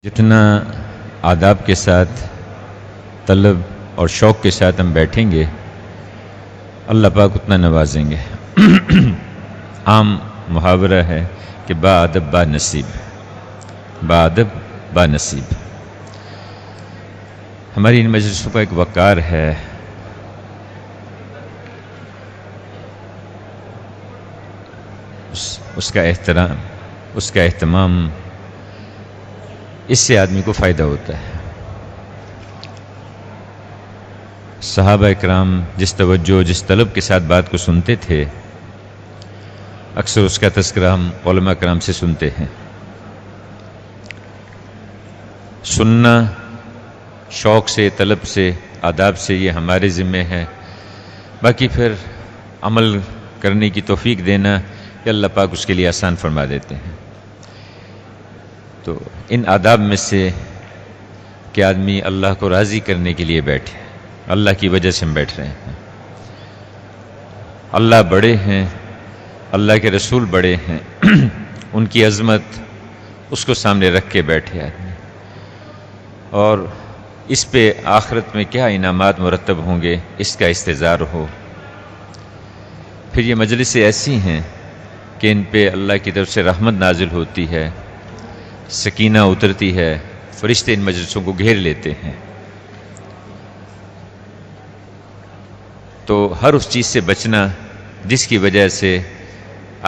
جتنا آداب کے ساتھ طلب اور شوق کے ساتھ ہم بیٹھیں گے اللہ پاک اتنا نوازیں گے۔ عام محاورہ ہے کہ با ادب با نصیب، با ادب با نصیب۔ ہماری ان مجلسوں کا ایک وقار ہے، اس کا احترام، اس کا اہتمام، اس سے آدمی کو فائدہ ہوتا ہے۔ صحابہ اکرام جس توجہ جس طلب کے ساتھ بات کو سنتے تھے، اکثر اس کا تذکرہ ہم علماء کرام سے سنتے ہیں۔ سننا شوق سے، طلب سے، آداب سے، یہ ہمارے ذمہ ہے۔ باقی پھر عمل کرنے کی توفیق دینا کہ اللہ پاک اس کے لیے آسان فرما دیتے ہیں۔ تو ان آداب میں سے کہ آدمی اللہ کو راضی کرنے کے لیے بیٹھے، اللہ کی وجہ سے ہم بیٹھ رہے ہیں۔ اللہ بڑے ہیں، اللہ کے رسول بڑے ہیں، ان کی عظمت اس کو سامنے رکھ کے بیٹھے آدمی، اور اس پہ آخرت میں کیا انعامات مرتب ہوں گے اس کا استظہار ہو۔ پھر یہ مجلسیں ایسی ہیں کہ ان پہ اللہ کی طرف سے رحمت نازل ہوتی ہے، سکینہ اترتی ہے، فرشتے ان مجلسوں کو گھیر لیتے ہیں۔ تو ہر اس چیز سے بچنا جس کی وجہ سے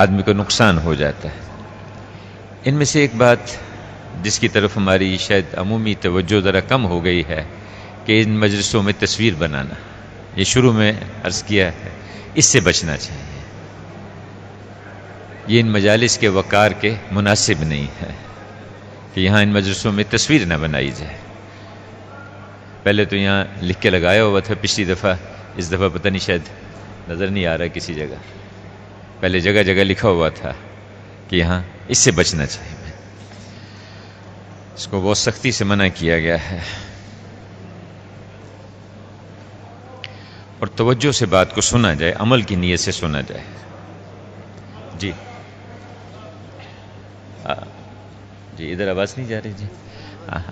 آدمی کو نقصان ہو جاتا ہے۔ ان میں سے ایک بات جس کی طرف ہماری شاید عمومی توجہ ذرا کم ہو گئی ہے کہ ان مجلسوں میں تصویر بنانا، یہ شروع میں عرض کیا ہے، اس سے بچنا چاہیے۔ یہ ان مجالس کے وقار کے مناسب نہیں ہے کہ یہاں ان مجلسوں میں تصویر نہ بنائی جائے۔ پہلے تو یہاں لکھ کے لگایا ہوا تھا پچھلی دفعہ، اس دفعہ پتہ نہیں شاید نظر نہیں آ رہا کسی جگہ، پہلے جگہ جگہ لکھا ہوا تھا کہ یہاں اس سے بچنا چاہیے۔ اس کو بہت سختی سے منع کیا گیا ہے، اور توجہ سے بات کو سنا جائے، عمل کی نیت سے سنا جائے۔ جی جی ادھر آواز نہیں جا رہی؟ جی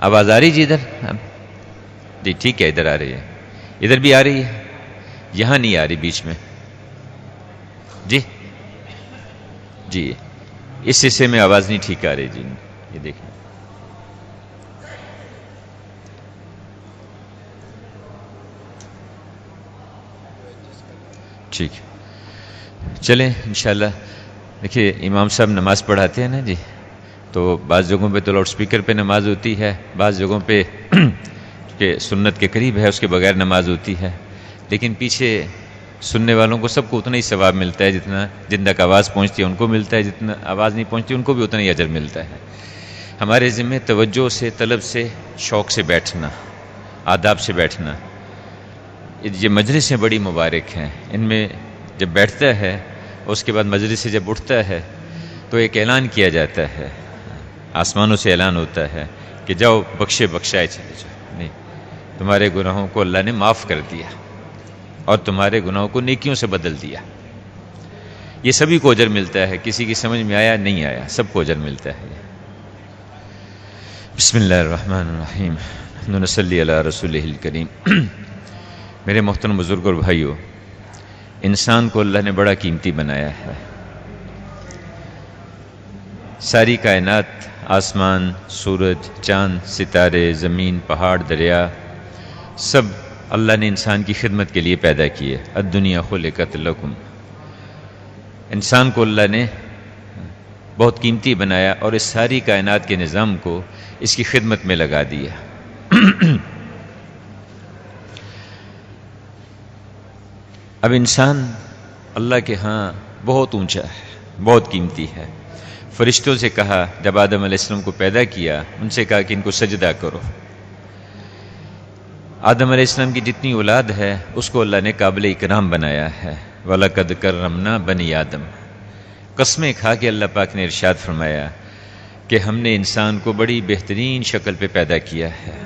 آواز آ رہی جی ادھر؟ جی ٹھیک ہے، ادھر آ رہی ہے، ادھر بھی آ رہی ہے، یہاں نہیں آ رہی بیچ میں۔ جی جی اس حصے میں آواز نہیں ٹھیک آ رہی جی، یہ دیکھیں۔ ٹھیک ہے، چلیں انشاءاللہ۔ دیکھیے امام صاحب نماز پڑھاتے ہیں نا جی، تو بعض جگہوں پہ تو لاؤڈ سپیکر پہ نماز ہوتی ہے، بعض جگہوں پہ کہ سنت کے قریب ہے اس کے بغیر نماز ہوتی ہے، لیکن پیچھے سننے والوں کو سب کو اتنا ہی ثواب ملتا ہے جتنا جن تک آواز پہنچتی ہے ان کو ملتا ہے، جتنا آواز نہیں پہنچتی ان کو بھی اتنا ہی اجر ملتا ہے۔ ہمارے ذمہ توجہ سے، طلب سے، شوق سے بیٹھنا، آداب سے بیٹھنا۔ یہ مجلسیں بڑی مبارک ہیں، ان میں جب بیٹھتا ہے اور اس کے بعد مجلس سے جب اٹھتا ہے تو ایک اعلان کیا جاتا ہے، آسمانوں سے اعلان ہوتا ہے کہ جاؤ بخشے بخشائے چلے جاؤ، نہیں تمہارے گناہوں کو اللہ نے معاف کر دیا اور تمہارے گناہوں کو نیکیوں سے بدل دیا۔ یہ سبھی کو اجر ملتا ہے، کسی کی سمجھ میں آیا نہیں آیا، سب کو اجر ملتا ہے۔ بسم اللہ الرحمن الرحیم، نصلی علی رسولہ الکریم۔ میرے محترم بزرگ اور بھائیو، انسان کو اللہ نے بڑا قیمتی بنایا ہے۔ ساری کائنات، آسمان، سورج، چاند، ستارے، زمین، پہاڑ، دریا، سب اللہ نے انسان کی خدمت کے لیے پیدا کیے۔ الدنیا خلقت لکم، انسان کو اللہ نے بہت قیمتی بنایا اور اس ساری کائنات کے نظام کو اس کی خدمت میں لگا دیا۔ اب انسان اللہ کے ہاں بہت اونچا ہے، بہت قیمتی ہے۔ فرشتوں سے کہا، جب آدم علیہ السلام کو پیدا کیا ان سے کہا کہ ان کو سجدہ کرو۔ آدم علیہ السلام کی جتنی اولاد ہے اس کو اللہ نے قابل اکرام بنایا ہے۔ وَلَقَدْ كَرَّمْنَا بَنِي آدم، قسمیں کھا کے اللہ پاک نے ارشاد فرمایا کہ ہم نے انسان کو بڑی بہترین شکل پہ پیدا کیا ہے۔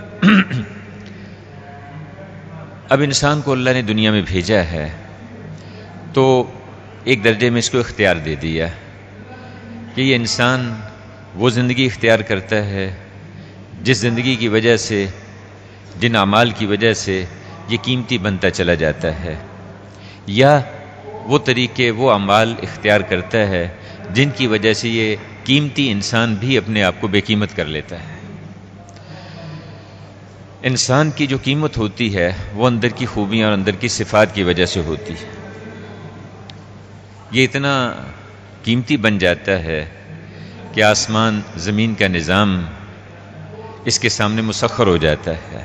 اب انسان کو اللہ نے دنیا میں بھیجا ہے تو ایک درجے میں اس کو اختیار دے دیا کہ یہ انسان وہ زندگی اختیار کرتا ہے جس زندگی کی وجہ سے، جن اعمال کی وجہ سے یہ قیمتی بنتا چلا جاتا ہے، یا وہ طریقے، وہ اعمال اختیار کرتا ہے جن کی وجہ سے یہ قیمتی انسان بھی اپنے آپ کو بے قیمت کر لیتا ہے۔ انسان کی جو قیمت ہوتی ہے وہ اندر کی خوبیاں اور اندر کی صفات کی وجہ سے ہوتی ہے۔ یہ اتنا قیمتی بن جاتا ہے کہ آسمان زمین کا نظام اس کے سامنے مسخر ہو جاتا ہے۔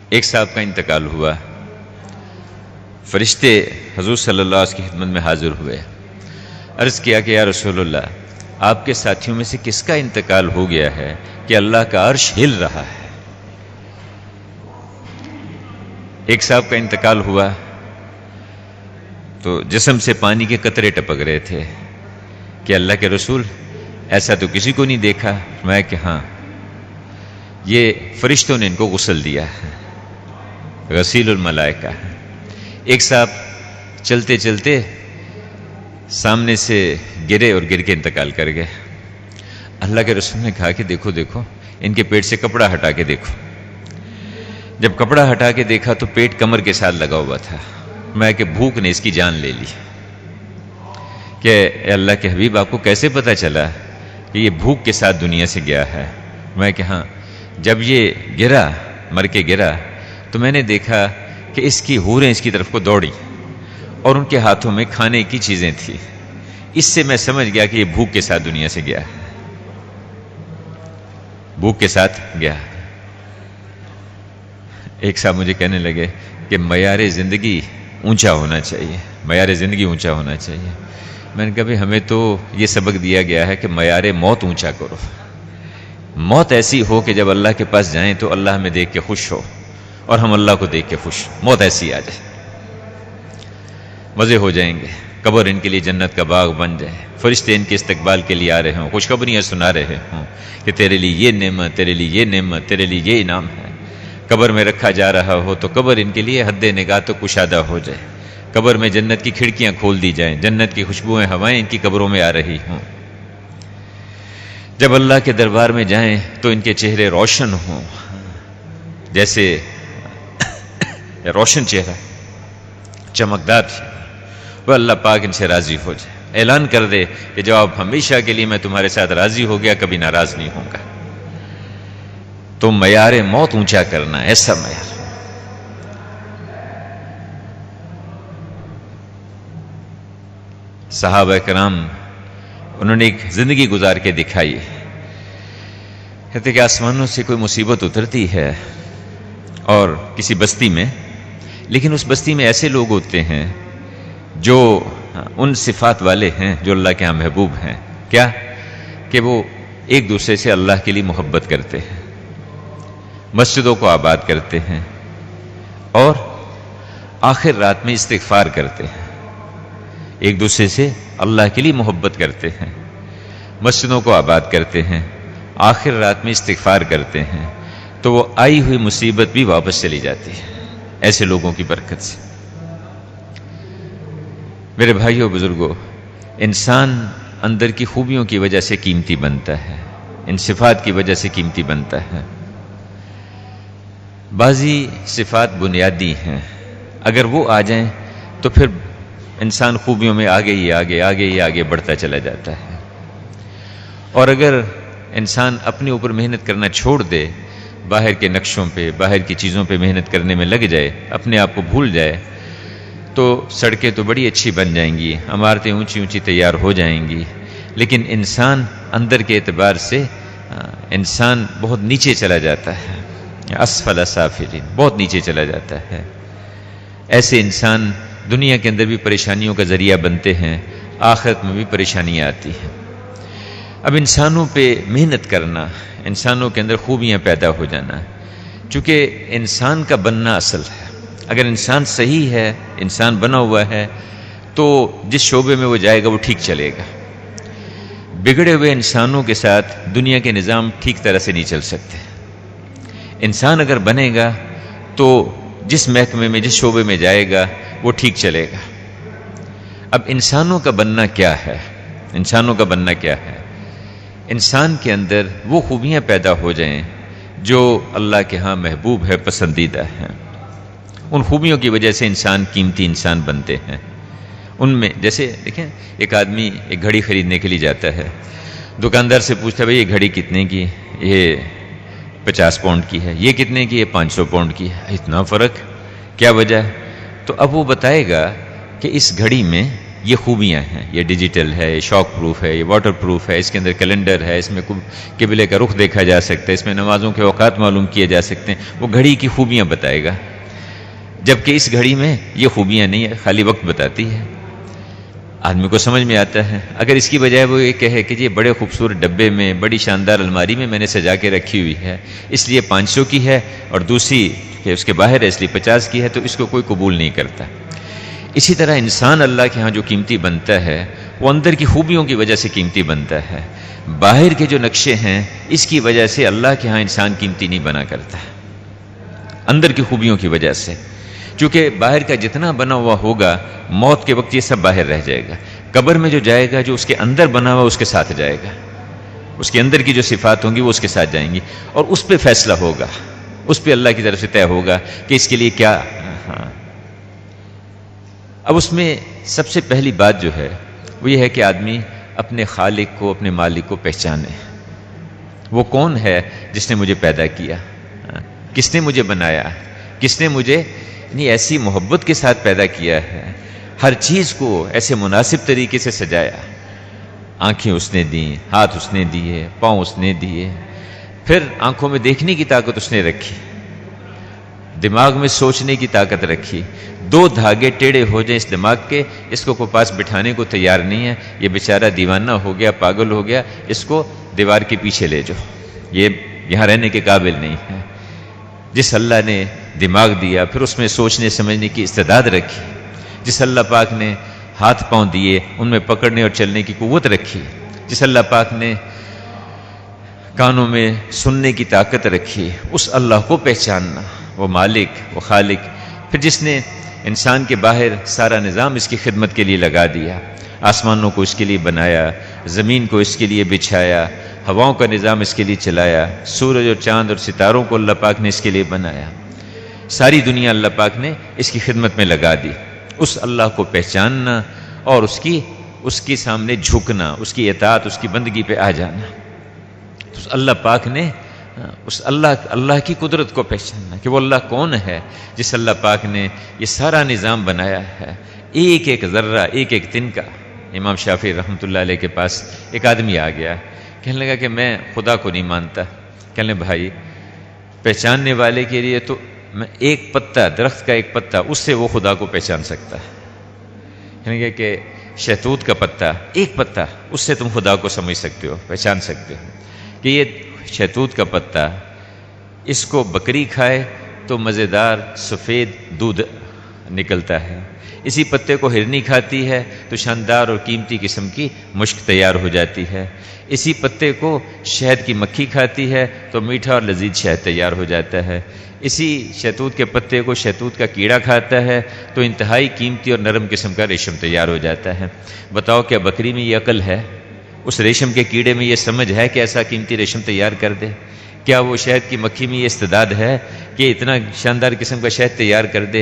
ایک صاحب کا انتقال ہوا، فرشتے حضور صلی اللہ علیہ وسلم کی خدمت میں حاضر ہوئے، عرض کیا کہ یا رسول اللہ، آپ کے ساتھیوں میں سے کس کا انتقال ہو گیا ہے کہ اللہ کا عرش ہل رہا ہے؟ ایک صاحب کا انتقال ہوا تو جسم سے پانی کے قطرے ٹپک رہے تھے کہ اللہ کے رسول ایسا تو کسی کو نہیں دیکھا۔ میں کہ ہاں، یہ فرشتوں نے ان کو غسل دیا ہے، غسیل الملائکہ۔ ایک صاحب چلتے چلتے سامنے سے گرے اور گر کے انتقال کر گئے۔ اللہ کے رسول نے کہا کہ دیکھو دیکھو، ان کے پیٹ سے کپڑا ہٹا کے دیکھو۔ جب کپڑا ہٹا کے دیکھا تو پیٹ کمر کے ساتھ لگا ہوا تھا۔ میں کہ بھوک نے اس کی جان لے لی۔ کہ اے اللہ کے حبیب، آپ کو کیسے پتا چلا کہ یہ بھوک کے ساتھ دنیا سے گیا ہے؟ میں کہ ہاں، جب یہ گرا، مر کے گرا، تو میں نے دیکھا کہ اس کی حوریں اس کی طرف کو دوڑی اور ان کے ہاتھوں میں کھانے کی چیزیں تھیں۔ اس سے میں سمجھ گیا کہ یہ بھوک کے ساتھ دنیا سے گیا ہے، بھوک کے ساتھ گیا۔ ایک صاحب مجھے کہنے لگے کہ معیار زندگی اونچا ہونا چاہیے، معیار زندگی اونچا ہونا چاہیے۔ میں نے کہا بھی ہمیں تو یہ سبق دیا گیا ہے کہ معیار موت اونچا کرو۔ موت ایسی ہو کہ جب اللہ کے پاس جائیں تو اللہ ہمیں دیکھ کے خوش ہو اور ہم اللہ کو دیکھ کے خوش۔ موت ایسی آ جائے، مزے ہو جائیں گے، قبر ان کے لیے جنت کا باغ بن جائے، فرشتے ان کے استقبال کے لیے آ رہے ہوں، خوشخبریاں سنا رہے ہوں کہ تیرے لیے یہ نعمت، تیرے لیے یہ نعمت، تیرے لیے یہ انعام ہے۔ قبر میں رکھا جا رہا ہو تو قبر ان کے لیے حد نگاہ تو کشادہ ہو جائے، قبر میں جنت کی کھڑکیاں کھول دی جائیں، جنت کی خوشبوئیں، ہوائیں ان کی قبروں میں آ رہی ہوں۔ جب اللہ کے دربار میں جائیں تو ان کے چہرے روشن ہوں، جیسے روشن چہرہ، چمکدار چہرہ، وہ اللہ پاک ان سے راضی ہو جائے، اعلان کر دے کہ جواب ہمیشہ کے لیے میں تمہارے ساتھ راضی ہو گیا، کبھی ناراض نہیں ہوں گا۔ تو معیار موت اونچا کرنا، ایسا معیار۔ صحابہ کرام انہوں نے ایک زندگی گزار کے دکھائی، کہتے کہ آسمانوں سے کوئی مصیبت اترتی ہے اور کسی بستی میں، لیکن اس بستی میں ایسے لوگ ہوتے ہیں جو ان صفات والے ہیں جو اللہ کے ہاں محبوب ہیں۔ کیا کہ وہ ایک دوسرے سے اللہ کے لیے محبت کرتے ہیں، مسجدوں کو آباد کرتے ہیں اور آخر رات میں استغفار کرتے ہیں، ایک دوسرے سے اللہ کے لیے محبت کرتے ہیں، مسجدوں کو آباد کرتے ہیں، آخر رات میں استغفار کرتے ہیں، تو وہ آئی ہوئی مصیبت بھی واپس چلی جاتی ہے ایسے لوگوں کی برکت سے۔ میرے بھائیوں بزرگوں، انسان اندر کی خوبیوں کی وجہ سے قیمتی بنتا ہے، ان صفات کی وجہ سے قیمتی بنتا ہے۔ بعضی صفات بنیادی ہیں، اگر وہ آ جائیں تو پھر انسان خوبیوں میں آگے ہی آگے بڑھتا چلا جاتا ہے۔ اور اگر انسان اپنے اوپر محنت کرنا چھوڑ دے، باہر کے نقشوں پہ، باہر کی چیزوں پہ محنت کرنے میں لگ جائے، اپنے آپ کو بھول جائے، تو سڑکیں تو بڑی اچھی بن جائیں گی، عمارتیں اونچی اونچی تیار ہو جائیں گی، لیکن انسان اندر کے اعتبار سے انسان بہت نیچے چلا جاتا ہے، اسفل سافلین، بہت نیچے چلا جاتا ہے۔ ایسے انسان دنیا کے اندر بھی پریشانیوں کا ذریعہ بنتے ہیں، آخرت میں بھی پریشانیاں آتی ہیں۔ اب انسانوں پہ محنت کرنا، انسانوں کے اندر خوبیاں پیدا ہو جانا، چونکہ انسان کا بننا اصل ہے۔ اگر انسان صحیح ہے، انسان بنا ہوا ہے، تو جس شعبے میں وہ جائے گا وہ ٹھیک چلے گا۔ بگڑے ہوئے انسانوں کے ساتھ دنیا کے نظام ٹھیک طرح سے نہیں چل سکتے۔ انسان اگر بنے گا تو جس محکمے میں، جس شعبے میں جائے گا وہ ٹھیک چلے گا۔ اب انسانوں کا بننا کیا ہے؟ انسانوں کا بننا کیا ہے؟ انسان کے اندر وہ خوبیاں پیدا ہو جائیں جو اللہ کے ہاں محبوب ہے، پسندیدہ ہیں. ان خوبیوں کی وجہ سے انسان قیمتی انسان بنتے ہیں. ان میں جیسے دیکھیں، ایک آدمی ایک گھڑی خریدنے کے لیے جاتا ہے، دکاندار سے پوچھتا ہے بھائی یہ گھڑی کتنے کی؟ یہ 50 پاؤنڈ کی ہے. یہ کتنے کی؟ یہ 500 پاؤنڈ کی ہے. اتنا فرق، کیا وجہ ہے؟ تو اب وہ بتائے گا کہ اس گھڑی میں یہ خوبیاں ہیں، یہ ڈیجیٹل ہے، یہ شاک پروف ہے، یہ واٹر پروف ہے، اس کے اندر کیلنڈر ہے، اس میں قبلے کا رخ دیکھا جا سکتا ہے، اس میں نمازوں کے اوقات معلوم کیے جا سکتے ہیں. وہ گھڑی کی خوبیاں بتائے گا، جبکہ اس گھڑی میں یہ خوبیاں نہیں ہے، خالی وقت بتاتی ہے. آدمی کو سمجھ میں آتا ہے. اگر اس کی بجائے وہ یہ کہے کہ یہ بڑے خوبصورت ڈبے میں، بڑی شاندار الماری میں نے سجا کے رکھی ہوئی ہے، اس لیے 500 کی ہے، اور دوسری کہ اس کے باہر ہے اس لیے 50 کی ہے، تو اس کو کوئی قبول نہیں کرتا. اسی طرح انسان اللہ کے ہاں جو قیمتی بنتا ہے وہ اندر کی خوبیوں کی وجہ سے قیمتی بنتا ہے. باہر کے جو نقشے ہیں اس کی وجہ سے اللہ کے ہاں انسان قیمتی نہیں بنا کرتا، اندر کی خوبیوں کی وجہ سے. چونکہ باہر کا جتنا بنا ہوا ہوگا، موت کے وقت یہ سب باہر رہ جائے گا. قبر میں جو جائے گا، جو اس کے اندر بنا ہوا اس کے ساتھ جائے گا. اس کے اندر کی جو صفات ہوں گی وہ اس کے ساتھ جائیں گی، اور اس پہ فیصلہ ہوگا، اس پہ اللہ کی طرف سے طے ہوگا کہ اس کے لیے کیا. اب اس میں سب سے پہلی بات جو ہے وہ یہ ہے کہ آدمی اپنے خالق کو، اپنے مالک کو پہچانے. وہ کون ہے جس نے مجھے پیدا کیا، کس نے مجھے بنایا، کس نے مجھے ایسی محبت کے ساتھ پیدا کیا ہے، ہر چیز کو ایسے مناسب طریقے سے سجایا. آنکھیں اس نے دیں، ہاتھ اس نے دیے، پاؤں اس نے دیے، پھر آنکھوں میں دیکھنے کی طاقت اس نے رکھی، دماغ میں سوچنے کی طاقت رکھی. 2 دھاگے ٹیڑھے ہو جائیں اس دماغ کے، اس کو کوئی پاس بٹھانے کو تیار نہیں ہے. یہ بیچارہ دیوانہ ہو گیا، پاگل ہو گیا، اس کو دیوار کے پیچھے لے جاؤ، یہ یہاں رہنے کے قابل نہیں ہے. جس اللہ نے دماغ دیا، پھر اس میں سوچنے سمجھنے کی استعداد رکھی، جس اللہ پاک نے ہاتھ پاؤں دیے، ان میں پکڑنے اور چلنے کی قوت رکھی، جس اللہ پاک نے کانوں میں سننے کی طاقت رکھی، اس اللہ کو پہچاننا، وہ مالک، وہ خالق. پھر جس نے انسان کے باہر سارا نظام اس کی خدمت کے لیے لگا دیا، آسمانوں کو اس کے لیے بنایا، زمین کو اس کے لیے بچھایا، ہواؤں کا نظام اس کے لیے چلایا، سورج اور چاند اور ستاروں کو اللہ پاک نے اس کے لیے بنایا، ساری دنیا اللہ پاک نے اس کی خدمت میں لگا دی. اس اللہ کو پہچاننا اور اس کے سامنے جھکنا، اس کی اطاعت، اس کی بندگی پہ آ جانا. تو اللہ پاک نے اس اللہ کی قدرت کو پہچاننا کہ وہ اللہ کون ہے جس اللہ پاک نے یہ سارا نظام بنایا ہے، ایک ایک ذرہ، ایک ایک تن کا. امام شافعی رحمۃ اللہ علیہ کے پاس ایک آدمی آ گیا، کہنے لگا کہ میں خدا کو نہیں مانتا. کہنے لگا بھائی، پہچاننے والے کے لیے تو میں ایک پتا، درخت کا ایک پتا، اس سے وہ خدا کو پہچان سکتا ہے. کہنے لگا کہ شہتوت کا پتا، ایک پتا، اس سے تم خدا کو سمجھ سکتے ہو، پہچان سکتے ہو کہ یہ شہتوت کا پتا، اس کو بکری کھائے تو مزیدار سفید دودھ نکلتا ہے، اسی پتے کو ہرنی کھاتی ہے تو شاندار اور قیمتی قسم کی مشک تیار ہو جاتی ہے، اسی پتے کو شہد کی مکھی کھاتی ہے تو میٹھا اور لذیذ شہد تیار ہو جاتا ہے، اسی شہتوت کے پتے کو شہتوت کا کیڑا کھاتا ہے تو انتہائی قیمتی اور نرم قسم کا ریشم تیار ہو جاتا ہے. بتاؤ کیا بکری میں یہ عقل ہے؟ اس ریشم کے کیڑے میں یہ سمجھ ہے کہ ایسا قیمتی ریشم تیار کر دے؟ کیا وہ شہد کی مکھی میں یہ استعداد ہے کہ اتنا شاندار قسم کا شہد تیار کر دے؟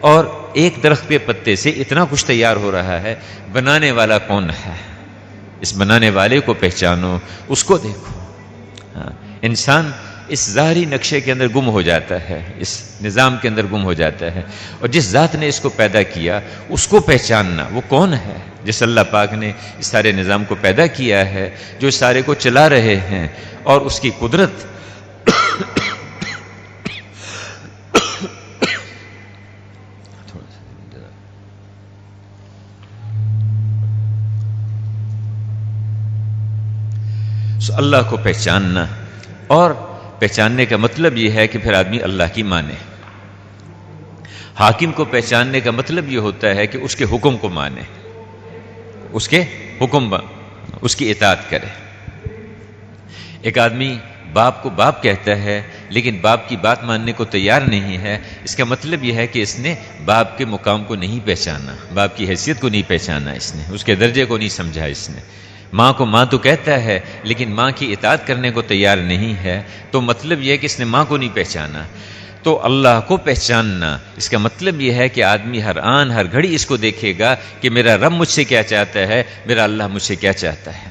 اور ایک درخت کے پتے سے اتنا کچھ تیار ہو رہا ہے. بنانے والا کون ہے؟ اس بنانے والے کو پہچانو، اس کو دیکھو. انسان اس ظاہری نقشے کے اندر گم ہو جاتا ہے، اس نظام کے اندر گم ہو جاتا ہے، اور جس ذات نے اس کو پیدا کیا اس کو پہچاننا. وہ کون ہے جس اللہ پاک نے اس سارے نظام کو پیدا کیا ہے، جو اس سارے کو چلا رہے ہیں، اور اس کی قدرت اللہ کو پہچاننا. اور پہچاننے کا مطلب یہ ہے کہ پھر آدمی اللہ کی مانے. حاکم کو پہچاننے کا مطلب یہ ہوتا ہے کہ اس کے حکم کو مانے، اس کے حکم، اس کی اطاعت کرے. ایک آدمی باپ کو باپ کہتا ہے لیکن باپ کی بات ماننے کو تیار نہیں ہے، اس کا مطلب یہ ہے کہ اس نے باپ کے مقام کو نہیں پہچانا، باپ کی حیثیت کو نہیں پہچانا، اس نے اس کے درجے کو نہیں سمجھا. اس نے ماں کو ماں تو کہتا ہے لیکن ماں کی اطاعت کرنے کو تیار نہیں ہے، تو مطلب یہ ہے کہ اس نے ماں کو نہیں پہچانا۔ تو اللہ کو پہچاننا، اس کا مطلب یہ ہے کہ آدمی ہر آن ہر گھڑی اس کو دیکھے گا کہ میرا رب مجھ سے کیا چاہتا ہے، میرا اللہ مجھ سے کیا چاہتا ہے۔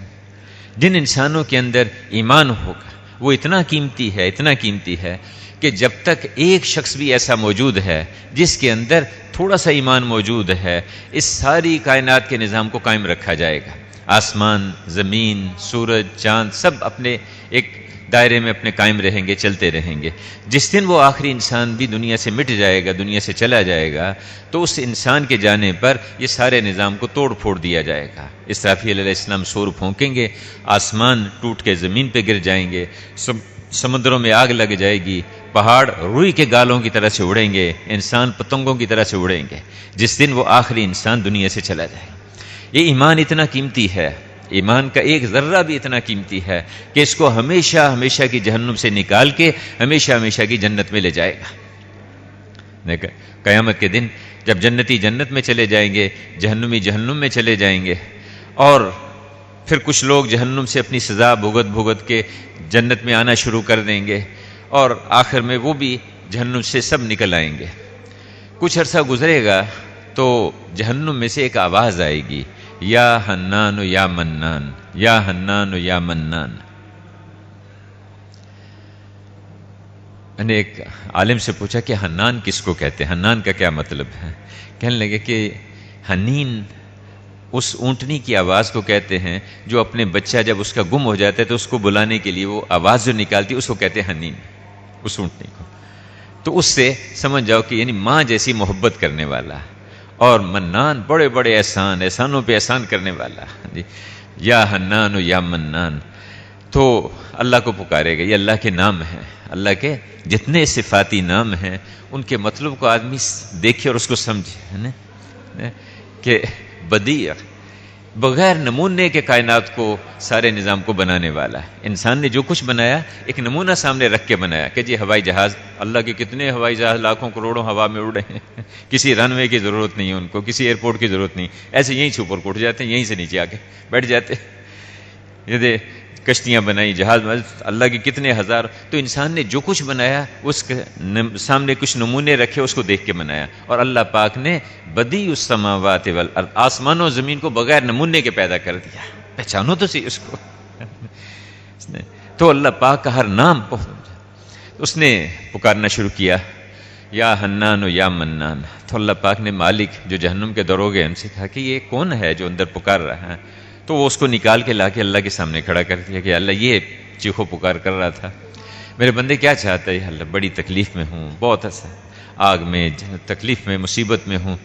جن انسانوں کے اندر ایمان ہوگا وہ اتنا قیمتی ہے کہ جب تک ایک شخص بھی ایسا موجود ہے جس کے اندر تھوڑا سا ایمان موجود ہے، اس ساری کائنات کے نظام کو قائم رکھا جائے گا۔ آسمان، زمین، سورج، چاند سب اپنے ایک دائرے میں اپنے قائم رہیں گے، چلتے رہیں گے۔ جس دن وہ آخری انسان بھی دنیا سے مٹ جائے گا، دنیا سے چلا جائے گا، تو اس انسان کے جانے پر یہ سارے نظام کو توڑ پھوڑ دیا جائے گا۔ اسرافیل علیہ السلام سور پھونکیں گے، آسمان ٹوٹ کے زمین پہ گر جائیں گے، سمندروں میں آگ لگ جائے گی، پہاڑ روئی کے گالوں کی طرح سے اڑیں گے، انسان پتنگوں کی طرح سے اڑیں گے، جس دن وہ آخری انسان دنیا سے چلا جائے گا۔ یہ ایمان اتنا قیمتی ہے، ایمان کا ایک ذرہ بھی اتنا قیمتی ہے کہ اس کو ہمیشہ ہمیشہ کی جہنم سے نکال کے ہمیشہ ہمیشہ کی جنت میں لے جائے گا۔ قیامت کے دن جب جنتی جنت میں چلے جائیں گے، جہنمی جہنم میں چلے جائیں گے، اور پھر کچھ لوگ جہنم سے اپنی سزا بھگت کے جنت میں آنا شروع کر دیں گے، اور آخر میں وہ بھی جہنم سے سب نکل آئیں گے۔ کچھ عرصہ گزرے گا تو جہنم میں سے ایک آواز آئے گی، یا حنان و یا منان، یا حنان و یا منان۔ میں نے ایک عالم سے پوچھا کہ حنان کس کو کہتے ہیں، حنان کا کیا مطلب ہے؟ کہنے لگے کہ حنین اس اونٹنی کی آواز کو کہتے ہیں جو اپنے بچہ جب اس کا گم ہو جاتا ہے تو اس کو بلانے کے لیے وہ آواز جو نکالتی ہے اس کو کہتے ہیں حنین، اس اونٹنی کو۔ تو اس سے سمجھ جاؤ کہ یعنی ماں جیسی محبت کرنے والا، اور منان بڑے بڑے احسانوں پہ احسان کرنے والا۔ یا حنان و یا منان، تو اللہ کو پکارے گا۔ یہ اللہ کے نام ہیں، اللہ کے جتنے صفاتی نام ہیں ان کے مطلب کو آدمی دیکھے اور اس کو سمجھے، ہے نا، کہ بدیع، بغیر نمونے کے کائنات کو سارے نظام کو بنانے والا ہے۔ انسان نے جو کچھ بنایا ایک نمونہ سامنے رکھ کے بنایا کہ جی ہوائی جہاز، اللہ کے کتنے ہوائی جہاز لاکھوں کروڑوں ہوا میں اڑے ہیں، کسی رن وے کی ضرورت نہیں ہے ان کو، کسی ایئرپورٹ کی ضرورت نہیں، ایسے یہیں چھپر کو اٹھ جاتے ہیں، یہیں سے نیچے آ کے بیٹھ جاتے۔ یہ کشتیاں بنائی، جہاز، اللہ کے کتنے ہزار۔ تو انسان نے جو کچھ بنایا اس کے سامنے کچھ نمونے رکھے، اس کو دیکھ کے بنایا۔ اور اللہ پاک نے بدیع السماوات والارض، آسمان و زمین کو بغیر نمونے کے پیدا کر دیا۔ پہچانو تو صحیح اس کو۔ تو اللہ پاک کا ہر نام اس نے پکارنا شروع کیا، یا حنان و یا منان۔ تو اللہ پاک نے مالک جو جہنم کے دروگے ان سے کہا کہ یہ کون ہے جو اندر پکار رہا ہے؟ تو وہ اس کو نکال کے لا کے اللہ کے سامنے کھڑا کر دیا کہ اللہ یہ چیخو پکار کر رہا تھا، میرے بندے کیا چاہتا ہے؟ اللہ بڑی تکلیف میں ہوں، بہت آگ میں، تکلیف میں، مصیبت میں ہوں۔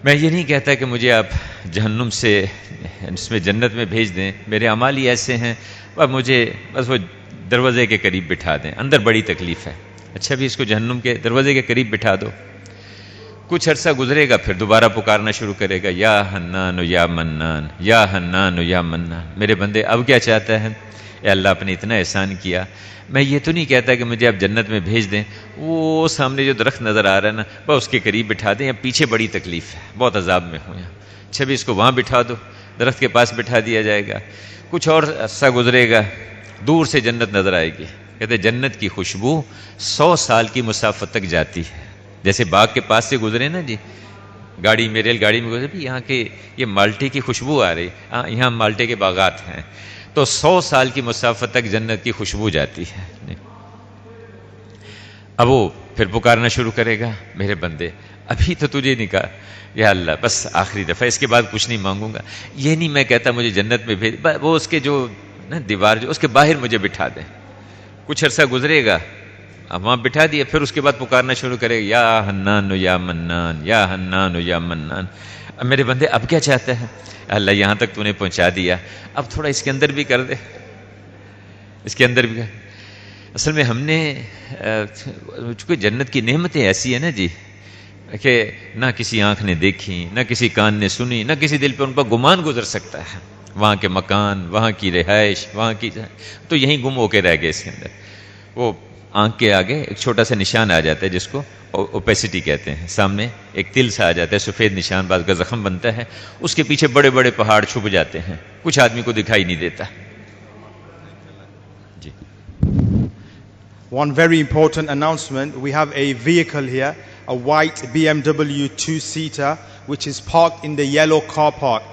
میں یہ نہیں کہتا کہ مجھے آپ جہنم سے اس میں جنت میں بھیج دیں، میرے اعمال ہی ایسے ہیں، اور مجھے بس وہ دروازے کے قریب بٹھا دیں، اندر بڑی تکلیف ہے۔ اچھا بھی اس کو جہنم کے دروازے کے قریب بٹھا دو۔ کچھ عرصہ گزرے گا پھر دوبارہ پکارنا شروع کرے گا، یا حنان و یا منان، یا حنان و یا منان۔ میرے بندے اب کیا چاہتا ہے؟ اے اللہ آپ نے اتنا احسان کیا، میں یہ تو نہیں کہتا کہ مجھے آپ جنت میں بھیج دیں، وہ سامنے جو درخت نظر آ رہا ہے نا بس اس کے قریب بٹھا دیں، یا پیچھے بڑی تکلیف ہے، بہت عذاب میں ہوں یہاں، اچھا بھی اس کو وہاں بٹھا دو، درخت کے پاس بٹھا دیا جائے گا۔ کچھ اور عرصہ گزرے گا، دور سے جنت نظر آئے گی، کہتے جنت کی خوشبو 100 سال کی مسافت تک جاتی ہے۔ جیسے باغ کے پاس سے گزرے نا جی، گاڑی میں، ریل گاڑی میں گزرے بھی، یہاں کے یہ مالٹے کی خوشبو آ رہی، یہاں مالٹے کے باغات ہیں، تو 100 سال کی مسافت تک جنت کی خوشبو جاتی ہے۔ اب وہ پھر پکارنا شروع کرے گا، میرے بندے ابھی تو تجھے نہیں کہا، یا اللہ بس آخری دفعہ، اس کے بعد کچھ نہیں مانگوں گا۔ یہ نہیں میں کہتا مجھے جنت میں بھیج، وہ اس کے جو نا دیوار جو اس کے باہر مجھے بٹھا دیں۔ کچھ عرصہ گزرے گا، اب وہاں بٹھا دیا، پھر اس کے بعد پکارنا شروع کرے گا، یا حنان و یا منان، یا حنان و یا منان۔ اب میرے بندے اب کیا چاہتا ہے؟ اللہ یہاں تک تو نے پہنچا دیا، اب تھوڑا اس کے اندر بھی کر دے، اس کے اندر بھی کر۔ اصل میں ہم نے چونکہ جنت کی نعمتیں ایسی ہیں نا جی کہ نہ کسی آنکھ نے دیکھی، نہ کسی کان نے سنی، نہ کسی دل پہ ان پر گمان گزر سکتا ہے۔ وہاں کے مکان، وہاں کی رہائش، وہاں کی، تو یہیں گم ہو کے رہ گئے اس کے اندر۔ وہ آنکھ کے آگے ایک چھوٹا سا نشان آ جاتا ہے جس کو اوپیسٹی کہتے ہیں، سامنے ایک تل سا آ جاتا ہے، سفید نشان، بعض کا زخم بنتا ہے، اس کے پیچھے بڑے بڑے پہاڑ چھپ جاتے ہیں، کچھ آدمی کو دکھائی نہیں دیتا. جی. One very important announcement. We have a vehicle here, a white BMW 2-seater, which is parked in the yellow car park.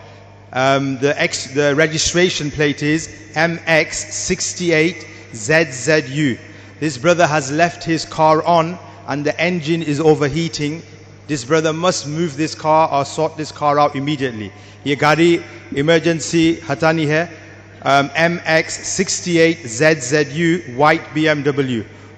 The registration plate is MX68ZZU. This brother has left his car on and the engine is overheating. This brother must move this car or sort this car out immediately. Ye gari emergency hatani hai. MX68ZZU white BMW.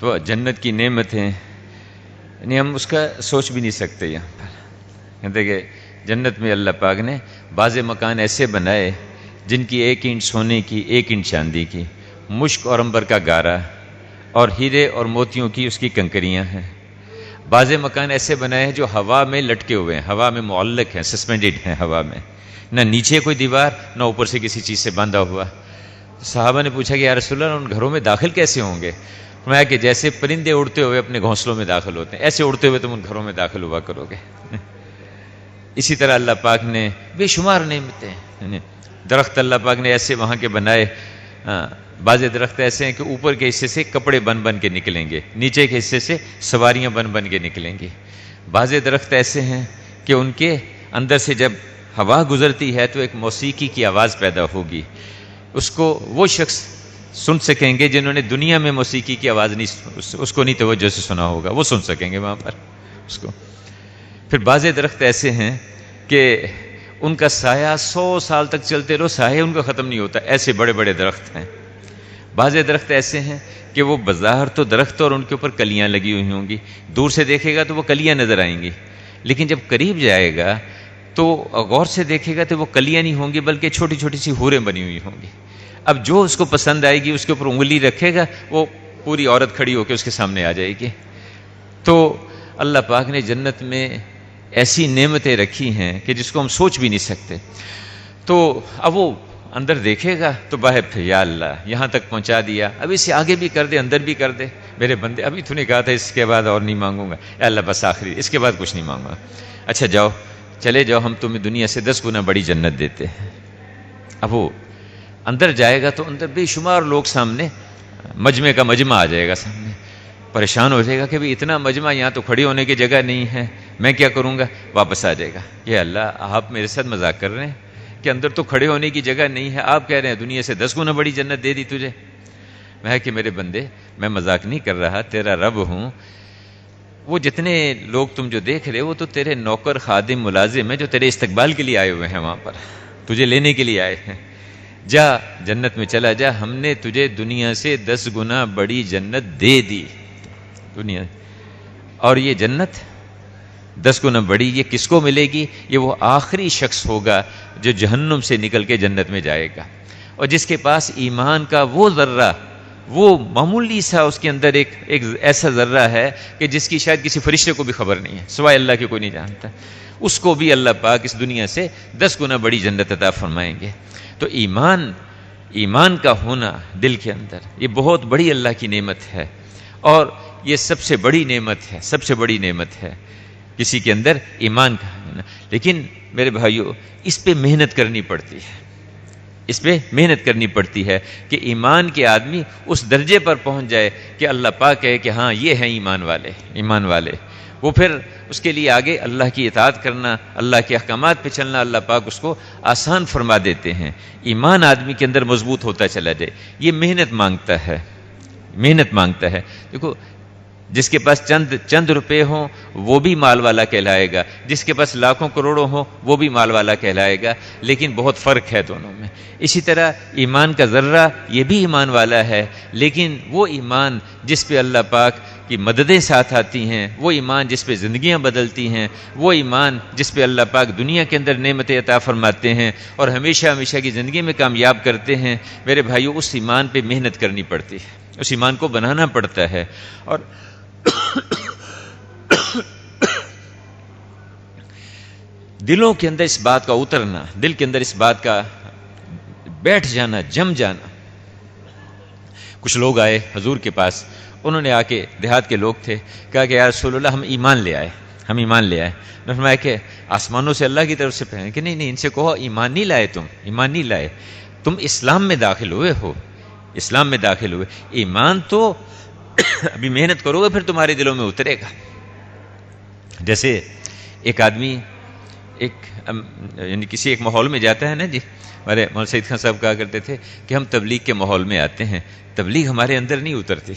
تو جنت کی نعمتیں یعنی ہم اس کا سوچ بھی نہیں سکتے. یہاں پر کہتے کہ جنت میں اللہ پاک نے بعض مکان ایسے بنائے جن کی 1 اینٹ سونے کی 1 اینٹ چاندی کی، مشک اور عنبر کا گارا اور ہیرے اور موتیوں کی اس کی کنکریاں ہیں. بعض مکان ایسے بنائے ہیں جو ہوا میں لٹکے ہوئے ہیں، ہوا میں معلق ہیں، سسپینڈڈ ہیں ہوا میں، نہ نیچے کوئی دیوار نہ اوپر سے کسی چیز سے باندھا ہوا. صحابہ نے پوچھا کہ یا رسول اللہ ان گھروں میں داخل کیسے ہوں گے؟ فرمایا کہ جیسے پرندے اڑتے ہوئے اپنے گھونسلوں میں داخل ہوتے ہیں، ایسے اڑتے ہوئے تم ان گھروں میں داخل ہوا کرو گے. اسی طرح اللہ پاک نے بے شمار نعمتیں، درخت اللہ پاک نے ایسے وہاں کے بنائے. بعض درخت ایسے ہیں کہ اوپر کے حصے سے کپڑے بن بن کے نکلیں گے، نیچے کے حصے سے سواریاں بن بن کے نکلیں گی. بعض درخت ایسے ہیں کہ ان کے اندر سے جب ہوا گزرتی ہے تو ایک موسیقی کی آواز پیدا ہوگی. اس کو وہ شخص سن سکیں گے جنہوں نے دنیا میں موسیقی کی آواز نہیں، اس کو نہیں توجہ سے سنا ہوگا، وہ سن سکیں گے وہاں پر اس کو. پھر بعض درخت ایسے ہیں کہ ان کا سایہ 100 سال تک چلتے رہو، سایہ ان کا ختم نہیں ہوتا، ایسے بڑے بڑے درخت ہیں. بعض درخت ایسے ہیں کہ وہ بظاہر تو درخت اور ان کے اوپر کلیاں لگی ہوئی ہوں گی، دور سے دیکھے گا تو وہ کلیاں نظر آئیں گی، لیکن جب قریب جائے گا تو غور سے دیکھے گا تو وہ کلیاں نہیں ہوں گی بلکہ چھوٹی چھوٹی سی حوریں بنی ہوئی ہوں گی. اب جو اس کو پسند آئے گی اس کے اوپر انگلی رکھے گا، وہ پوری عورت کھڑی ہو کے اس کے سامنے آ جائے گی. تو اللہ پاک نے جنت میں ایسی نعمتیں رکھی ہیں کہ جس کو ہم سوچ بھی نہیں سکتے. تو اب وہ اندر دیکھے گا تو باہر پھر یا اللہ یہاں تک پہنچا دیا، اب اسے آگے بھی کر دے، اندر بھی کر دے. میرے بندے ابھی تو نے کہا تھا اس کے بعد اور نہیں مانگوں گا، اے اللہ بس آخری اس کے بعد کچھ نہیں مانگوں گا. اچھا جاؤ چلے جاؤ، ہم تمہیں دنیا سے 10 گنا بڑی جنت دیتے ہیں. اب وہ اندر جائے گا تو اندر بے شمار لوگ سامنے، مجمع کا مجمع آ جائے گا سامنے. پریشان ہو جائے گا کہ بھئی اتنا مجمع، یہاں تو کھڑی ہونے کی جگہ نہیں ہے، میں کیا کروں گا؟ واپس آ جائے گا. یہ اللہ آپ میرے ساتھ مذاق کر رہے ہیں کہ اندر تو کھڑے ہونے کی جگہ نہیں ہے، آپ کہہ رہے ہیں دنیا سے 10 گنا بڑی جنت دے دی تجھے. میں کہ میرے بندے میں مذاق نہیں کر رہا، تیرا رب ہوں. وہ جتنے لوگ تم جو دیکھ رہے وہ تو تیرے نوکر خادم ملازم ہیں جو تیرے استقبال کے لیے آئے ہوئے ہیں، وہاں پر تجھے لینے کے لیے آئے ہیں. جا جنت میں چلا جا، ہم نے تجھے دنیا سے 10 گنا بڑی جنت دے دی. دنیا اور یہ جنت 10 گنا بڑی یہ کس کو ملے گی؟ یہ وہ آخری شخص ہوگا جو جہنم سے نکل کے جنت میں جائے گا، اور جس کے پاس ایمان کا وہ ذرہ، وہ معمولی سا اس کے اندر ایک ایسا ذرہ ہے کہ جس کی شاید کسی فرشتے کو بھی خبر نہیں ہے، سوائے اللہ کے کوئی نہیں جانتا. اس کو بھی اللہ پاک اس دنیا سے 10 گنا بڑی جنت عطا فرمائیں گے. تو ایمان کا ہونا دل کے اندر یہ بہت بڑی اللہ کی نعمت ہے، اور یہ سب سے بڑی نعمت ہے، سب سے بڑی نعمت ہے کسی کے اندر ایمان کا ہونا. لیکن میرے بھائیو اس پہ محنت کرنی پڑتی ہے، اس پہ محنت کرنی پڑتی ہے کہ ایمان کے آدمی اس درجے پر پہنچ جائے کہ اللہ پاک کہے کہ ہاں یہ ہیں ایمان والے. وہ پھر اس کے لیے آگے اللہ کی اطاعت کرنا، اللہ کے احکامات پہ چلنا اللہ پاک اس کو آسان فرما دیتے ہیں. ایمان آدمی کے اندر مضبوط ہوتا چلا جائے. یہ محنت مانگتا ہے. دیکھو جس کے پاس چند روپے ہوں وہ بھی مال والا کہلائے گا، جس کے پاس لاکھوں کروڑوں ہوں وہ بھی مال والا کہلائے گا، لیکن بہت فرق ہے دونوں میں. اسی طرح ایمان کا ذرہ یہ بھی ایمان والا ہے، لیکن وہ ایمان جس پہ اللہ پاک کی مددیں ساتھ آتی ہیں، وہ ایمان جس پہ زندگیاں بدلتی ہیں، وہ ایمان جس پہ اللہ پاک دنیا کے اندر نعمتیں عطا فرماتے ہیں اور ہمیشہ کی زندگی میں کامیاب کرتے ہیں. میرے بھائیو اس ایمان پہ محنت کرنی پڑتی ہے، اس ایمان کو بنانا پڑتا ہے. اور دلوں کے اندر اس بات کا اترنا، دل کے اندر اس بات کا بیٹھ جانا، جم جانا. کچھ لوگ آئے حضور کے پاس، انہوں نے آ کے، دیہات کے لوگ تھے، کہا کہ یا رسول اللہ ہم ایمان لے آئے، ہم ایمان لے آئے. نے فرمایا کہ آسمانوں سے اللہ کی طرف سے پہنے کہ نہیں، ان سے کہو ایمان نہیں لائے، تم ایمان نہیں لائے، تم اسلام میں داخل ہوئے ہو، اسلام میں داخل ہوئے. ایمان تو ابھی محنت کرو گے پھر تمہارے دلوں میں اترے گا. جیسے ایک آدمی یعنی کسی ایک ماحول میں جاتا ہے نا جی. ہمارے مولانا سعید خان صاحب کہا کرتے تھے کہ ہم تبلیغ کے ماحول میں آتے ہیں، تبلیغ ہمارے اندر نہیں اترتی.